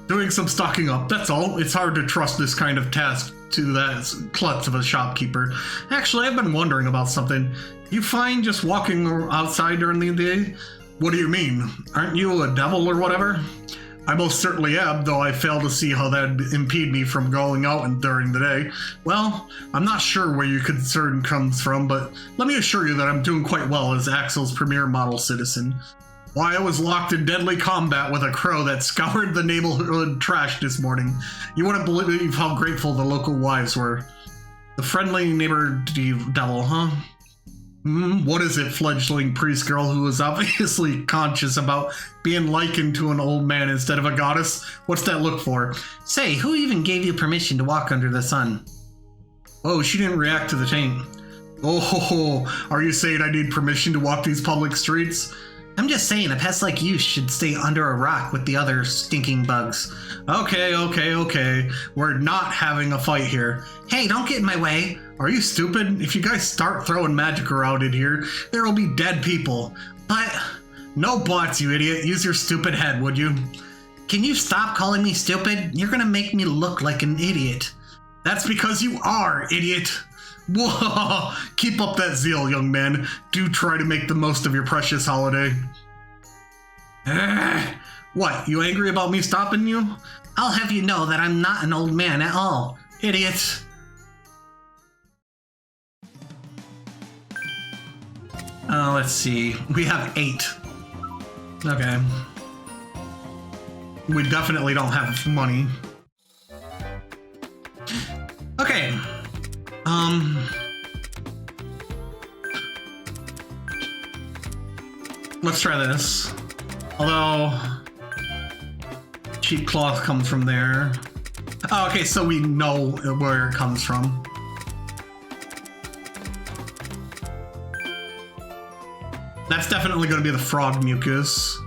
Doing some stocking up, that's all. It's hard to trust this kind of task to that klutz of a shopkeeper. Actually, I've been wondering about something. You find just walking outside during the day? What do you mean? Aren't you a devil or whatever? I most certainly am, though I fail to see how that'd impede me from going out during the day. Well, I'm not sure where your concern comes from, but let me assure you that I'm doing quite well as Axel's premier model citizen. Why, I was locked in deadly combat with a crow that scoured the neighborhood trash this morning. You wouldn't believe how grateful the local wives were. The friendly neighbor devil, huh? What is it, fledgling priest girl who is obviously conscious about being likened to an old man instead of a goddess? What's that look for? Say, who even gave you permission to walk under the sun? Oh, she didn't react to the taint. Oh, are you saying I need permission to walk these public streets? I'm just saying, a pest like you should stay under a rock with the other stinking bugs. Okay. We're not having a fight here. Hey, don't get in my way. Are you stupid? If you guys start throwing magic around in here, there will be dead people. But... No buts, you idiot. Use your stupid head, would you? Can you stop calling me stupid? You're gonna make me look like an idiot. That's because you are, idiot. Whoa! Keep up that zeal, young man. Do try to make the most of your precious holiday. What, you angry about me stopping you? I'll have you know that I'm not an old man at all. Idiot. Let's see. We have 8. Okay. We definitely don't have money. Okay. Let's try this. Although, cheap cloth comes from there. Oh, okay, so we know where it comes from. That's definitely going to be the frog mucus.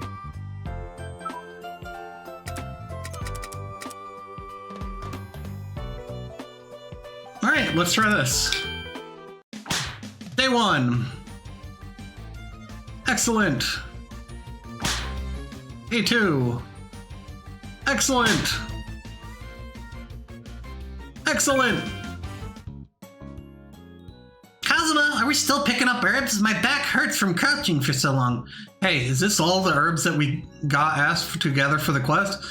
Alright, let's try this. Day 1. Excellent. Day 2. Excellent. Excellent. Kazuma, are we still picking up herbs? My back hurts from crouching for so long. Hey, is this all the herbs that we got asked together for the quest?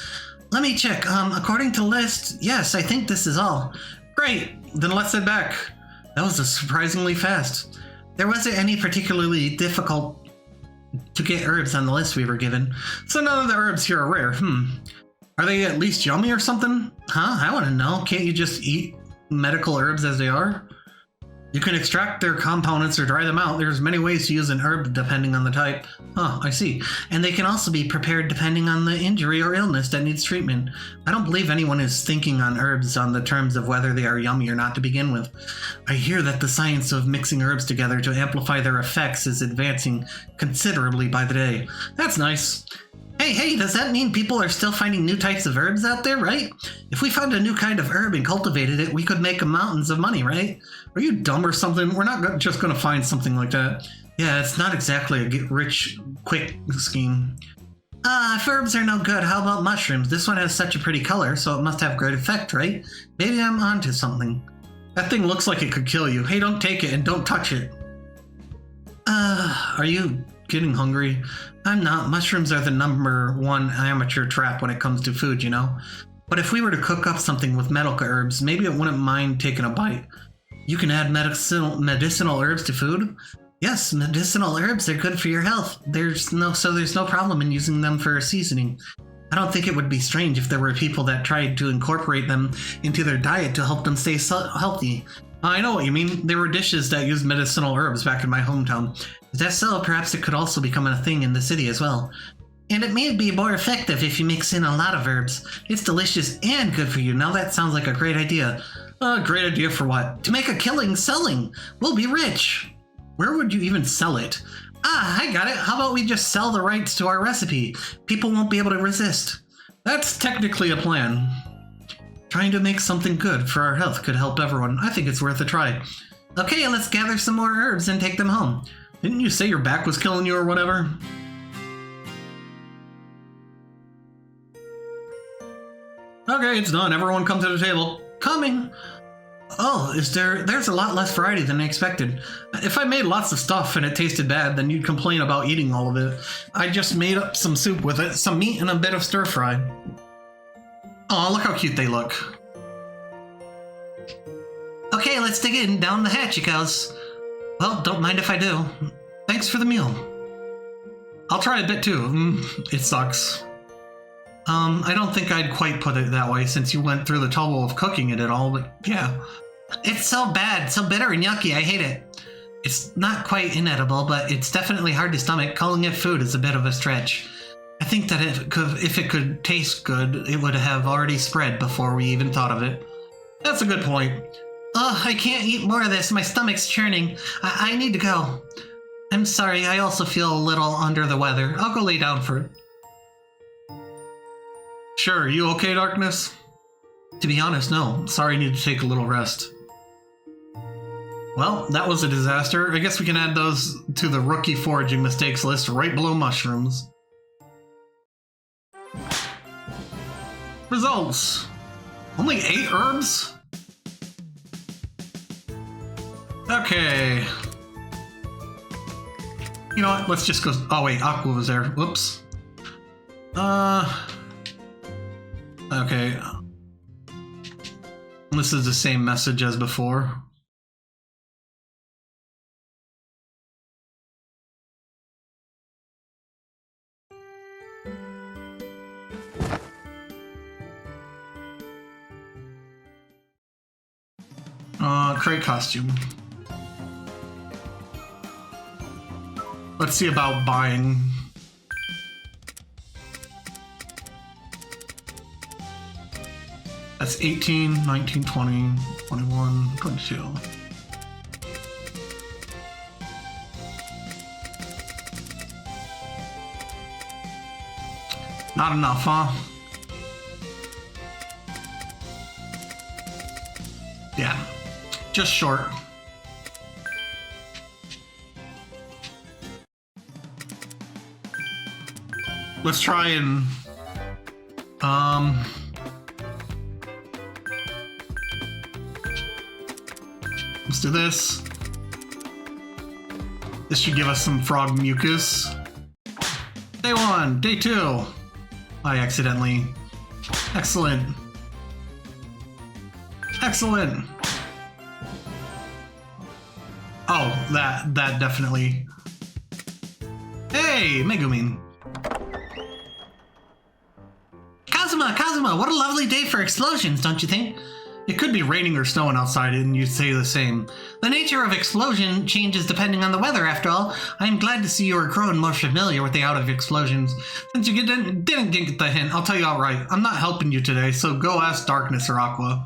Let me check. According to list, yes, I think this is all. Great, then let's head back. That was surprisingly fast. There wasn't any particularly difficult to get herbs on the list we were given. So none of the herbs here are rare. Are they at least yummy or something? Huh? I want to know. Can't you just eat medical herbs as they are? You can extract their components or dry them out. There's many ways to use an herb depending on the type. Huh, I see. And they can also be prepared depending on the injury or illness that needs treatment. I don't believe anyone is thinking on herbs on the terms of whether they are yummy or not to begin with. I hear that the science of mixing herbs together to amplify their effects is advancing considerably by the day. That's nice. Hey, does that mean people are still finding new types of herbs out there, right? If we found a new kind of herb and cultivated it, we could make mountains of money, right? Are you dumb or something? We're not just going to find something like that. Yeah, it's not exactly a get-rich-quick scheme. If herbs are no good, how about mushrooms? This one has such a pretty color, so it must have great effect, right? Maybe I'm onto something. That thing looks like it could kill you. Hey, don't take it and don't touch it. Are you getting hungry. I'm not. Mushrooms are the #1 amateur trap when it comes to food, you know? But if we were to cook up something with medical herbs, maybe it wouldn't mind taking a bite. You can add medicinal herbs to food? Yes, medicinal herbs are good for your health. There's no problem in using them for seasoning. I don't think it would be strange if there were people that tried to incorporate them into their diet to help them stay healthy. I know what you mean. There were dishes that used medicinal herbs back in my hometown. If that's so, perhaps it could also become a thing in the city as well. And it may be more effective if you mix in a lot of herbs. It's delicious and good for you. Now that sounds like a great idea. Great idea for what? To make a killing selling. We'll be rich. Where would you even sell it? I got it. How about we just sell the rights to our recipe? People won't be able to resist. That's technically a plan. Trying to make something good for our health could help everyone. I think it's worth a try. Okay, let's gather some more herbs and take them home. Didn't you say your back was killing you or whatever? Okay, it's done. Everyone come to the table. Coming. Oh, there's a lot less variety than I expected. If I made lots of stuff and it tasted bad, then you'd complain about eating all of it. I just made up some soup with it, some meat and a bit of stir fry. Oh, look how cute they look. Okay, let's dig in. Down the hatch it goes. Well, don't mind if I do. Thanks for the meal. I'll try a bit too. It sucks. I don't think I'd quite put it that way since you went through the trouble of cooking it and all, but yeah. It's so bad, so bitter and yucky, I hate it. It's not quite inedible, but it's definitely hard to stomach. Calling it food is a bit of a stretch. I think that if it could taste good, it would have already spread before we even thought of it. That's a good point. Ugh, I can't eat more of this. My stomach's churning. I need to go. I'm sorry, I also feel a little under the weather. I'll go lay down for it. Sure, you okay, Darkness? To be honest, no. Sorry, I need to take a little rest. Well, that was a disaster. I guess we can add those to the rookie foraging mistakes list right below mushrooms. Results. Only 8 herbs? Okay. You know what? Let's just go. Oh wait, Aqua was there. Whoops. Okay. This is the same message as before. Crate costume. Let's see about buying. That's 18, 19, 20, 21, 22. Not enough, huh? Yeah, just short. Let's try and let's do this. This should give us some frog mucus. Day 1, day 2. I accidentally. Excellent. Excellent. Oh, that definitely. Hey, Megumin. Kazuma, what a lovely day for explosions, don't you think? It could be raining or snowing outside and you'd say the same. The nature of explosion changes depending on the weather, after all. I am glad to see you are growing more familiar with the out of explosions. Since you didn't get the hint, I'll tell you outright, I'm not helping you today, so go ask Darkness or Aqua.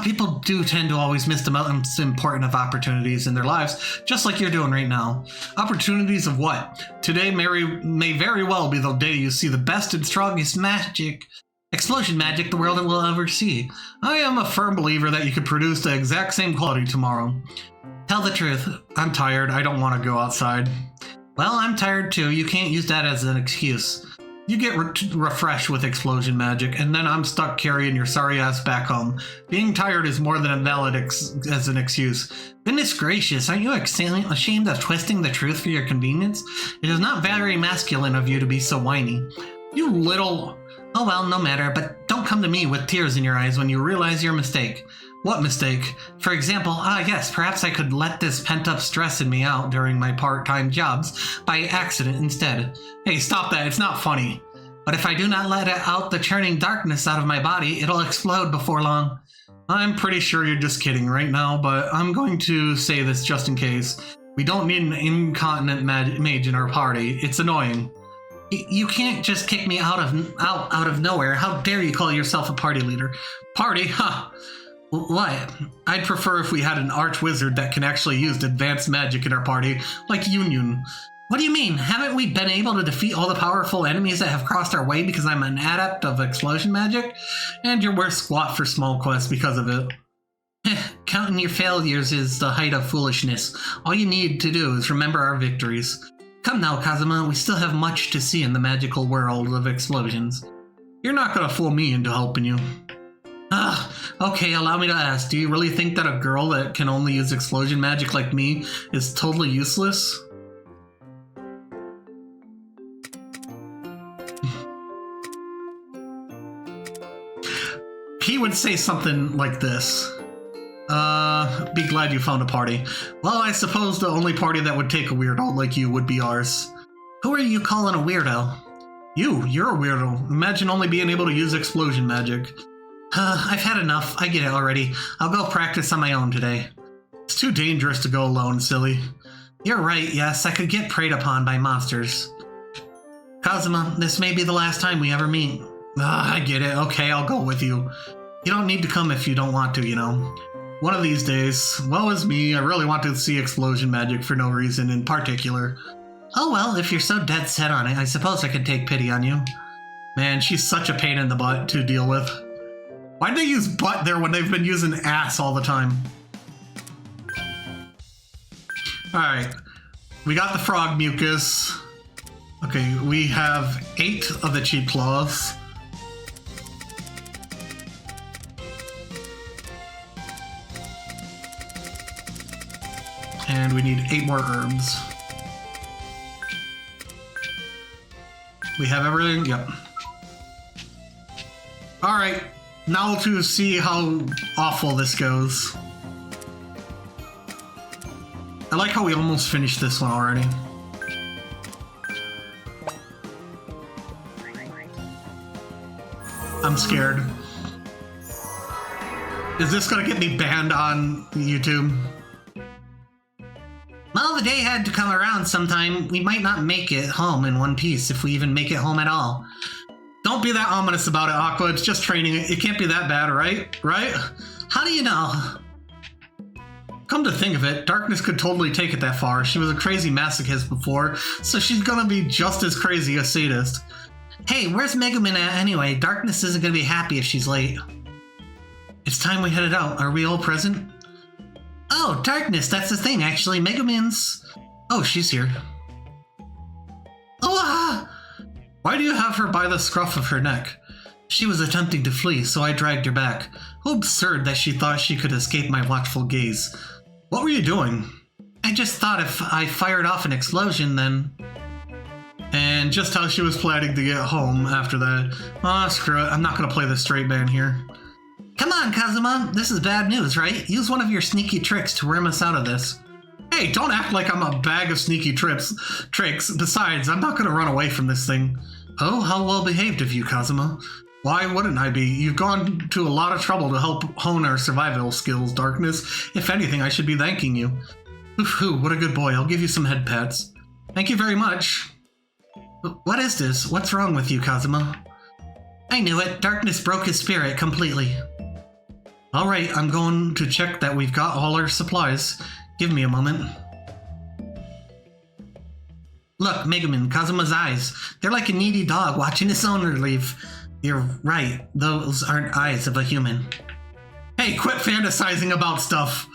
People do tend to always miss the most important of opportunities in their lives, just like you're doing right now. Opportunities of what? Today may very well be the day you see the best and strongest explosion magic the world will ever see. I am a firm believer that you could produce the exact same quality tomorrow. Tell the truth, I'm tired, I don't want to go outside. Well, I'm tired too, you can't use that as an excuse. You get refreshed with explosion magic, and then I'm stuck carrying your sorry ass back home. Being tired is more than a valid as an excuse. Goodness gracious, aren't you ashamed of twisting the truth for your convenience? It is not very masculine of you to be so whiny. You little... Oh well, no matter, but don't come to me with tears in your eyes when you realize your mistake. What mistake? For example, yes, perhaps I could let this pent-up stress in me out during my part-time jobs by accident instead. Hey, stop that, it's not funny. But if I do not let out the churning darkness out of my body, it'll explode before long. I'm pretty sure you're just kidding right now, but I'm going to say this just in case. We don't need an incontinent mage in our party. It's annoying. You can't just kick me out of nowhere. How dare you call yourself a party leader? Party? Huh. What? I'd prefer if we had an arch-wizard that can actually use advanced magic in our party, like Union. What do you mean? Haven't we been able to defeat all the powerful enemies that have crossed our way because I'm an adept of explosion magic? And you're worth squat for small quests because of it. Counting your failures is the height of foolishness. All you need to do is remember our victories. Come now, Kazuma, we still have much to see in the magical world of explosions. You're not gonna fool me into helping you. Okay, allow me to ask, do you really think that a girl that can only use explosion magic like me is totally useless? He would say something like this. Be glad you found a party. Well, I suppose the only party that would take a weirdo like you would be ours. Who are you calling a weirdo? You're a weirdo. Imagine only being able to use explosion magic. I've had enough. I get it already. I'll go practice on my own today. It's too dangerous to go alone, silly. You're right, yes, I could get preyed upon by monsters. Kazuma, this may be the last time we ever meet. I get it. Okay, I'll go with you. You don't need to come if you don't want to, you know. One of these days, woe is me, I really want to see explosion magic for no reason in particular. Oh well, if you're so dead set on it, I suppose I could take pity on you. Man, she's such a pain in the butt to deal with. Why'd they use butt there when they've been using ass all the time? Alright, we got the frog mucus. Okay, we have 8 of the cheap claws. And we need 8 more herbs. We have everything? Yep. Alright, now to see how awful this goes. I like how we almost finished this one already. I'm scared. Is this gonna get me banned on YouTube? Well, the day had to come around sometime. We might not make it home in one piece if we even make it home at all. Don't be that ominous about it, Aqua. It's just training. It can't be that bad, right? Right? How do you know? Come to think of it, Darkness could totally take it that far. She was a crazy masochist before, so she's gonna be just as crazy a sadist. Hey, where's Megumin at anyway? Darkness isn't gonna be happy if she's late. It's time we headed out. Are we all present? Oh, Darkness, that's the thing, actually. Megumin's... Oh, she's here. Oh, Why do you have her by the scruff of her neck? She was attempting to flee, so I dragged her back. How absurd that she thought she could escape my watchful gaze. What were you doing? I just thought if I fired off an explosion, then... And just how she was planning to get home after that. Aw, screw it. I'm not gonna play the straight man here. Come on, Kazuma. This is bad news, right? Use one of your sneaky tricks to worm us out of this. Hey, don't act like I'm a bag of sneaky tricks. Besides, I'm not gonna run away from this thing. Oh, how well behaved of you, Kazuma. Why wouldn't I be? You've gone to a lot of trouble to help hone our survival skills, Darkness. If anything, I should be thanking you. Ooh, what a good boy. I'll give you some head pats. Thank you very much. What is this? What's wrong with you, Kazuma? I knew it. Darkness broke his spirit completely. Alright, I'm going to check that we've got all our supplies. Give me a moment. Look, Megumin, Kazuma's eyes. They're like a needy dog watching its owner leave. You're right. Those aren't eyes of a human. Hey, quit fantasizing about stuff.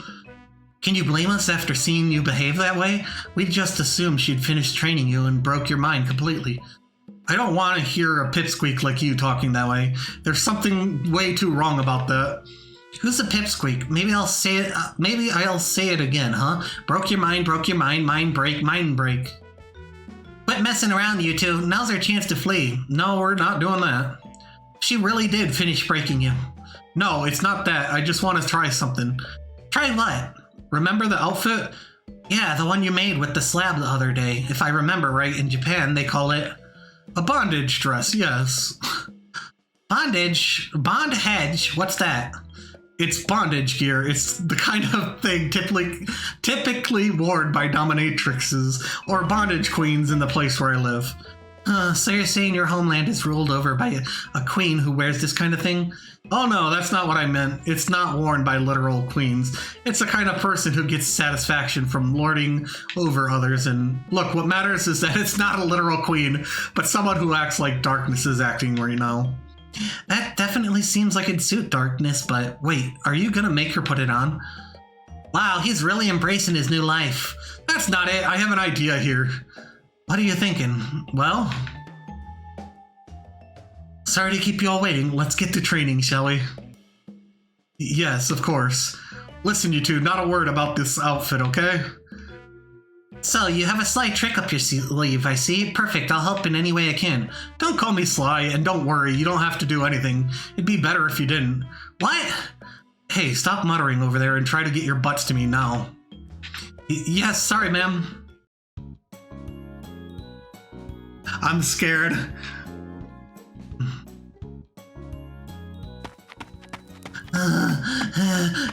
Can you blame us after seeing you behave that way? We just assumed she'd finished training you and broke your mind completely. I don't want to hear a pipsqueak like you talking that way. There's something way too wrong about that. Who's a pipsqueak? Maybe I'll say it. Maybe I'll say it again, huh? Broke your mind, mind break. Quit messing around, you two. Now's our chance to flee. No, we're not doing that. She really did finish breaking you. No, it's not that. I just want to try something. Try what? Remember the outfit? Yeah, the one you made with the slab the other day. If I remember right, in Japan, they call it a bondage dress, yes. Bondage? Bondage? What's that? It's bondage gear. It's the kind of thing typically worn by dominatrixes or bondage queens in the place where I live. So you're saying your homeland is ruled over by a queen who wears this kind of thing? Oh no, that's not what I meant. It's not worn by literal queens. It's the kind of person who gets satisfaction from lording over others. And look, what matters is that it's not a literal queen, but someone who acts like Darkness is acting right now. That definitely seems like it'd suit Darkness, but wait, are you gonna make her put it on? Wow, he's really embracing his new life. That's not it. I have an idea here. What are you thinking? Well, sorry to keep you all waiting. Let's get to training, shall we? Yes, of course. Listen, you two, not a word about this outfit, okay? So, you have a sly trick up your sleeve, I see. Perfect, I'll help in any way I can. Don't call me sly, and don't worry, you don't have to do anything. It'd be better if you didn't. What? Hey, stop muttering over there and try to get your butts to me now. Yes, sorry, ma'am. I'm scared.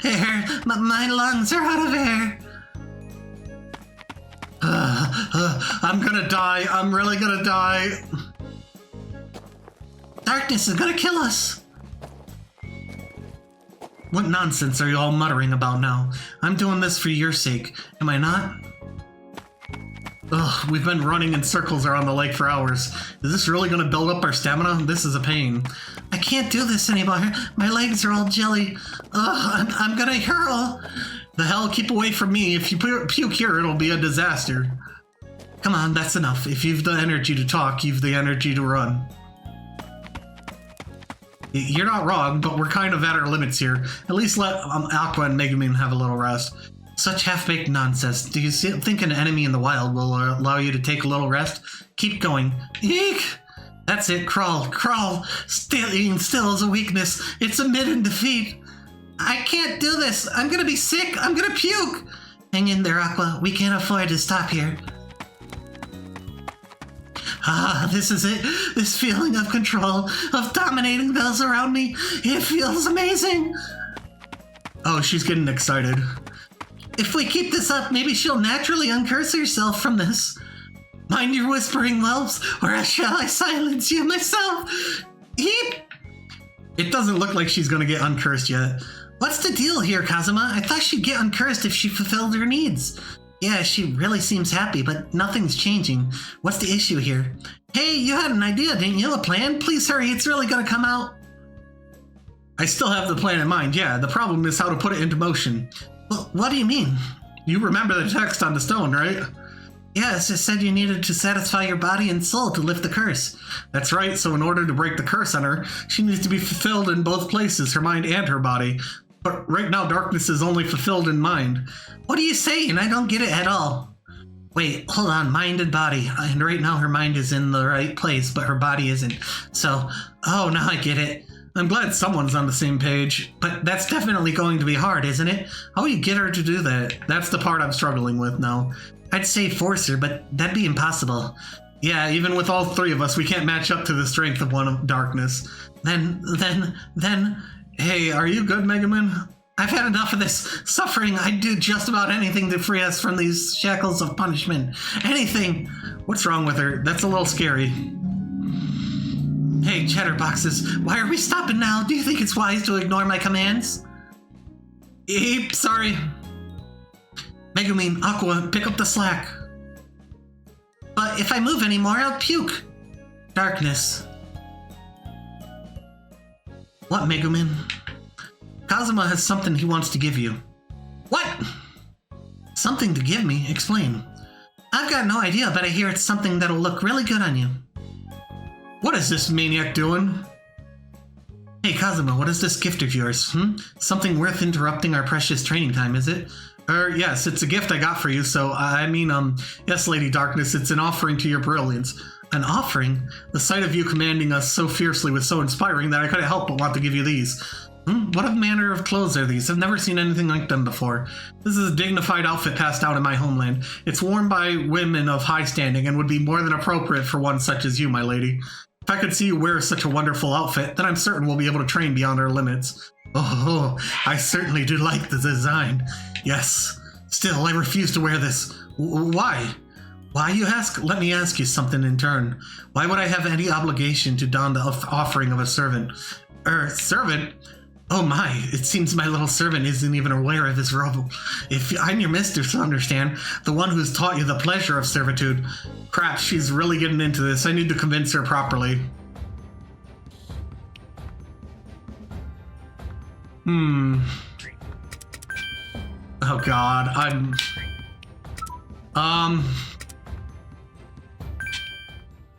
Air. My lungs are out of air. I'm gonna die. I'm really gonna die. Darkness is gonna kill us. What nonsense are you all muttering about now? I'm doing this for your sake. Am I not? Ugh, we've been running in circles around the lake for hours. Is this really gonna build up our stamina? This is a pain. I can't do this anymore. My legs are all jelly. Ugh, I'm gonna hurl. The hell, keep away from me. If you puke here, it'll be a disaster. Come on, that's enough. If you've the energy to talk, you've the energy to run. You're not wrong, but we're kind of at our limits here. At least let Aqua and Megumin have a little rest. Such half-baked nonsense. Do you think an enemy in the wild will allow you to take a little rest? Keep going. Eek! That's it, crawl. Staying still is a weakness. It's a mid in defeat. I can't do this. I'm gonna be sick. I'm gonna puke. Hang in there, Aqua. We can't afford to stop here. Ah, this is it. This feeling of control, of dominating those around me. It feels amazing. Oh, she's getting excited. If we keep this up, maybe she'll naturally uncurse herself from this. Mind your whispering, whelps, or else shall I silence you myself? Eep! It doesn't look like she's gonna get uncursed yet. What's the deal here, Kazuma? I thought she'd get uncursed if she fulfilled her needs. Yeah, she really seems happy, but nothing's changing. What's the issue here? Hey, you had an idea, didn't you? A plan? Please hurry, it's really gonna come out. I still have the plan in mind, yeah. The problem is how to put it into motion. Well, what do you mean? You remember the text on the stone, right? Yes, it said you needed to satisfy your body and soul to lift the curse. That's right, so in order to break the curse on her, she needs to be fulfilled in both places, her mind and her body. But right now, Darkness is only fulfilled in mind. What are you saying? I don't get it at all. Wait, hold on, mind and body. And right now her mind is in the right place, but her body isn't. So, oh, now I get it. I'm glad someone's on the same page. But that's definitely going to be hard, isn't it? How do you get her to do that? That's the part I'm struggling with now. I'd say force her, but that'd be impossible. Yeah, even with all three of us, we can't match up to the strength of one of Darkness. Then... Hey, are you good, Megumin? I've had enough of this suffering. I'd do just about anything to free us from these shackles of punishment. Anything. What's wrong with her? That's a little scary. Hey, chatterboxes, why are we stopping now? Do you think it's wise to ignore my commands? Eep, sorry. Megumin, Aqua, pick up the slack. But if I move anymore, I'll puke. Darkness. What, Megumin? Kazuma has something he wants to give you. What? Something to give me? Explain. I've got no idea, but I hear it's something that'll look really good on you. What is this maniac doing? Hey, Kazuma, what is this gift of yours? Something worth interrupting our precious training time, is it? Yes, it's a gift I got for you, so, yes, Lady Darkness, it's an offering to your brilliance. An offering? The sight of you commanding us so fiercely was so inspiring that I couldn't help but want to give you these. What manner of clothes are these? I've never seen anything like them before. This is a dignified outfit passed down in my homeland. It's worn by women of high standing and would be more than appropriate for one such as you, my lady. If I could see you wear such a wonderful outfit, then I'm certain we'll be able to train beyond our limits. Oh, I certainly do like the design. Yes. Still, I refuse to wear this. Why? Why, you ask? Let me ask you something in turn. Why would I have any obligation to don the offering of a servant? Servant? Oh my, it seems my little servant isn't even aware of his role. If I'm your mistress, understand, the one who's taught you the pleasure of servitude. Crap, she's really getting into this. I need to convince her properly. Oh god,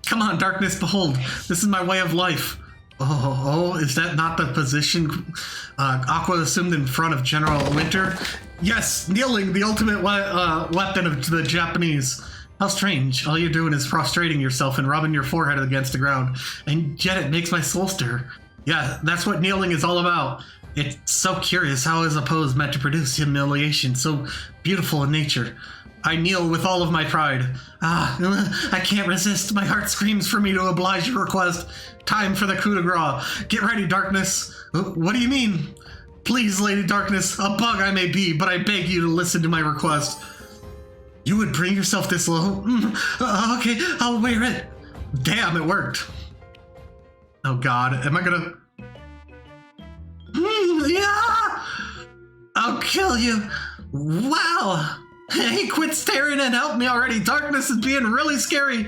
Come on, Darkness, behold. This is my way of life. Oh, is that not the position Aqua assumed in front of General Winter? Yes, kneeling, the ultimate weapon of the Japanese. How strange. All you're doing is prostrating yourself and rubbing your forehead against the ground, and yet it makes my soul stir. Yeah, that's what kneeling is all about. It's so curious how is a pose meant to produce humiliation, so beautiful in nature. I kneel with all of my pride. I can't resist. My heart screams for me to oblige your request. Time for the coup de grace. Get ready, Darkness. What do you mean? Please, Lady Darkness, a bug I may be, but I beg you to listen to my request. You would bring yourself this low? Okay, I'll wear it. Damn, it worked. Oh god, am I gonna... Yeah! I'll kill you. Wow! Hey, quit staring and help me already. Darkness is being really scary.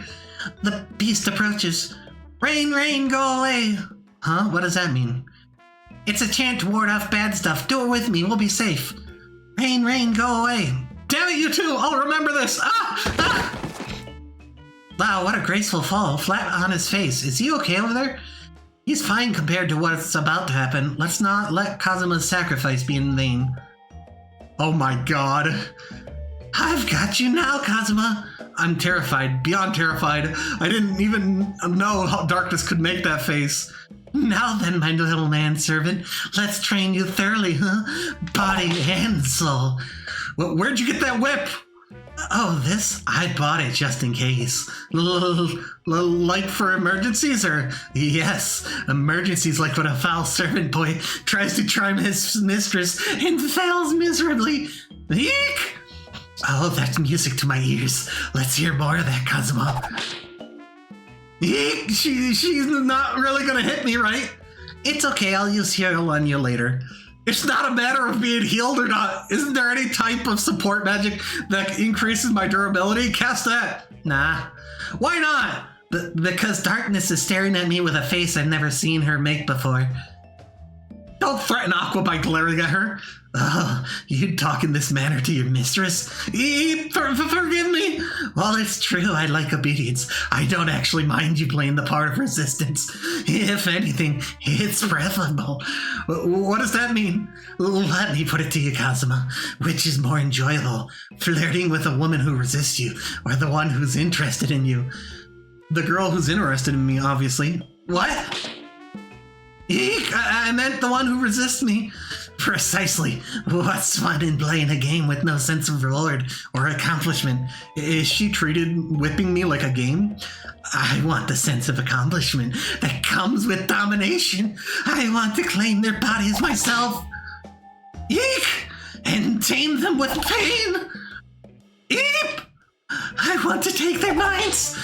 The beast approaches. Rain, rain, go away. Huh? What does that mean? It's a chant to ward off bad stuff. Do it with me. We'll be safe. Rain, rain, go away. Damn it, you two. I'll remember this. Wow, what a graceful fall. Flat on his face. Is he okay over there? He's fine compared to what's about to happen. Let's not let Kazuma's sacrifice be in vain. Oh my god. I've got you now, Kazuma. I'm terrified, beyond terrified. I didn't even know how Darkness could make that face. Now then, my little manservant, let's train you thoroughly, huh? Body and soul. Well, where'd you get that whip? Oh, this? I bought it just in case. Like for emergencies, or? Yes, emergencies like when a foul servant boy tries to charm his mistress and fails miserably. Eek! Oh, that's music to my ears. Let's hear more of that, Kazuma. Eek! She's not really gonna hit me, right? It's okay, I'll use heal on you later. It's not a matter of being healed or not. Isn't there any type of support magic that increases my durability? Cast that. Nah. Why not? Because Darkness is staring at me with a face I've never seen her make before. Don't threaten Aqua by glaring at her. Oh, you talk in this manner to your mistress? Forgive me. Well, it's true, I like obedience. I don't actually mind you playing the part of resistance. If anything, it's preferable. What does that mean? Let me put it to you, Kazuma. Which is more enjoyable, flirting with a woman who resists you, or the one who's interested in you? The girl who's interested in me, obviously. What? Eek, I meant the one who resists me. Precisely. What's fun in playing a game with no sense of reward or accomplishment? Is she treated whipping me like a game? I want the sense of accomplishment that comes with domination. I want to claim their bodies myself. Eek! And tame them with pain. Eep! I want to take their minds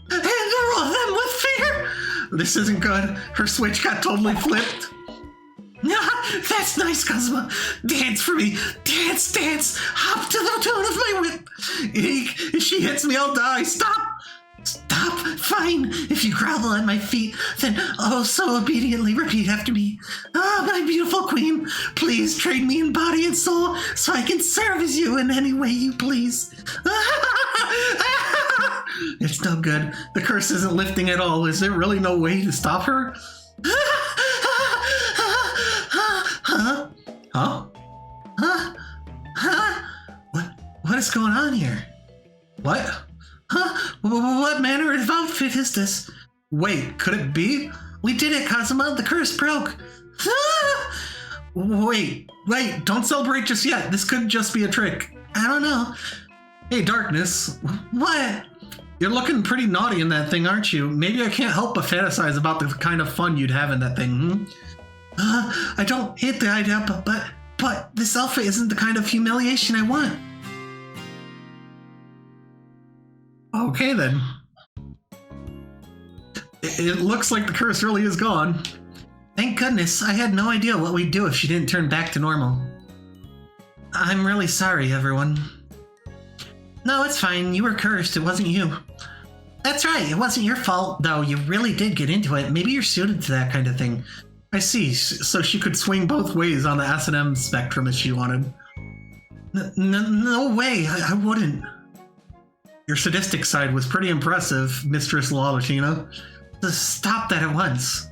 and rule them with fear. This isn't good. Her switch got totally flipped. That's nice, Kazuma. Dance for me. Dance, dance. Hop to the tune of my whip. Eek, if she hits me, I'll die. Stop. Stop. Fine. If you grovel at my feet, then oh so obediently repeat after me. Ah, my beautiful queen, please train me in body and soul so I can serve as you in any way you please. It's no good. The curse isn't lifting at all. Is there really no way to stop her? Huh? Huh? Huh? Huh? What is going on here? What? Huh? What manner of outfit is this? Wait, could it be? We did it, Kazuma. The curse broke. Wait, don't celebrate just yet. This could just be a trick. I don't know. Hey, Darkness. What? You're looking pretty naughty in that thing, aren't you? Maybe I can't help but fantasize about the kind of fun you'd have in that thing. I don't hate the idea, but this outfit isn't the kind of humiliation I want. Okay, then. It looks like the curse really is gone. Thank goodness. I had no idea what we'd do if she didn't turn back to normal. I'm really sorry, everyone. No, it's fine. You were cursed. It wasn't you. That's right. It wasn't your fault, though. You really did get into it. Maybe you're suited to that kind of thing. I see. So she could swing both ways on the S&M spectrum if she wanted. No way. I wouldn't. Your sadistic side was pretty impressive, Mistress Lalatina. Just stop that at once.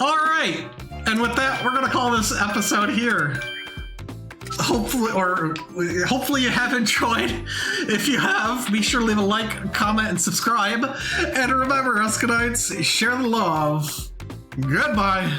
All right. And with that, we're going to call this episode here. Hopefully you have enjoyed. If you have, be sure to leave a like, comment, and subscribe. And remember, EscoNitz, share the love. Goodbye.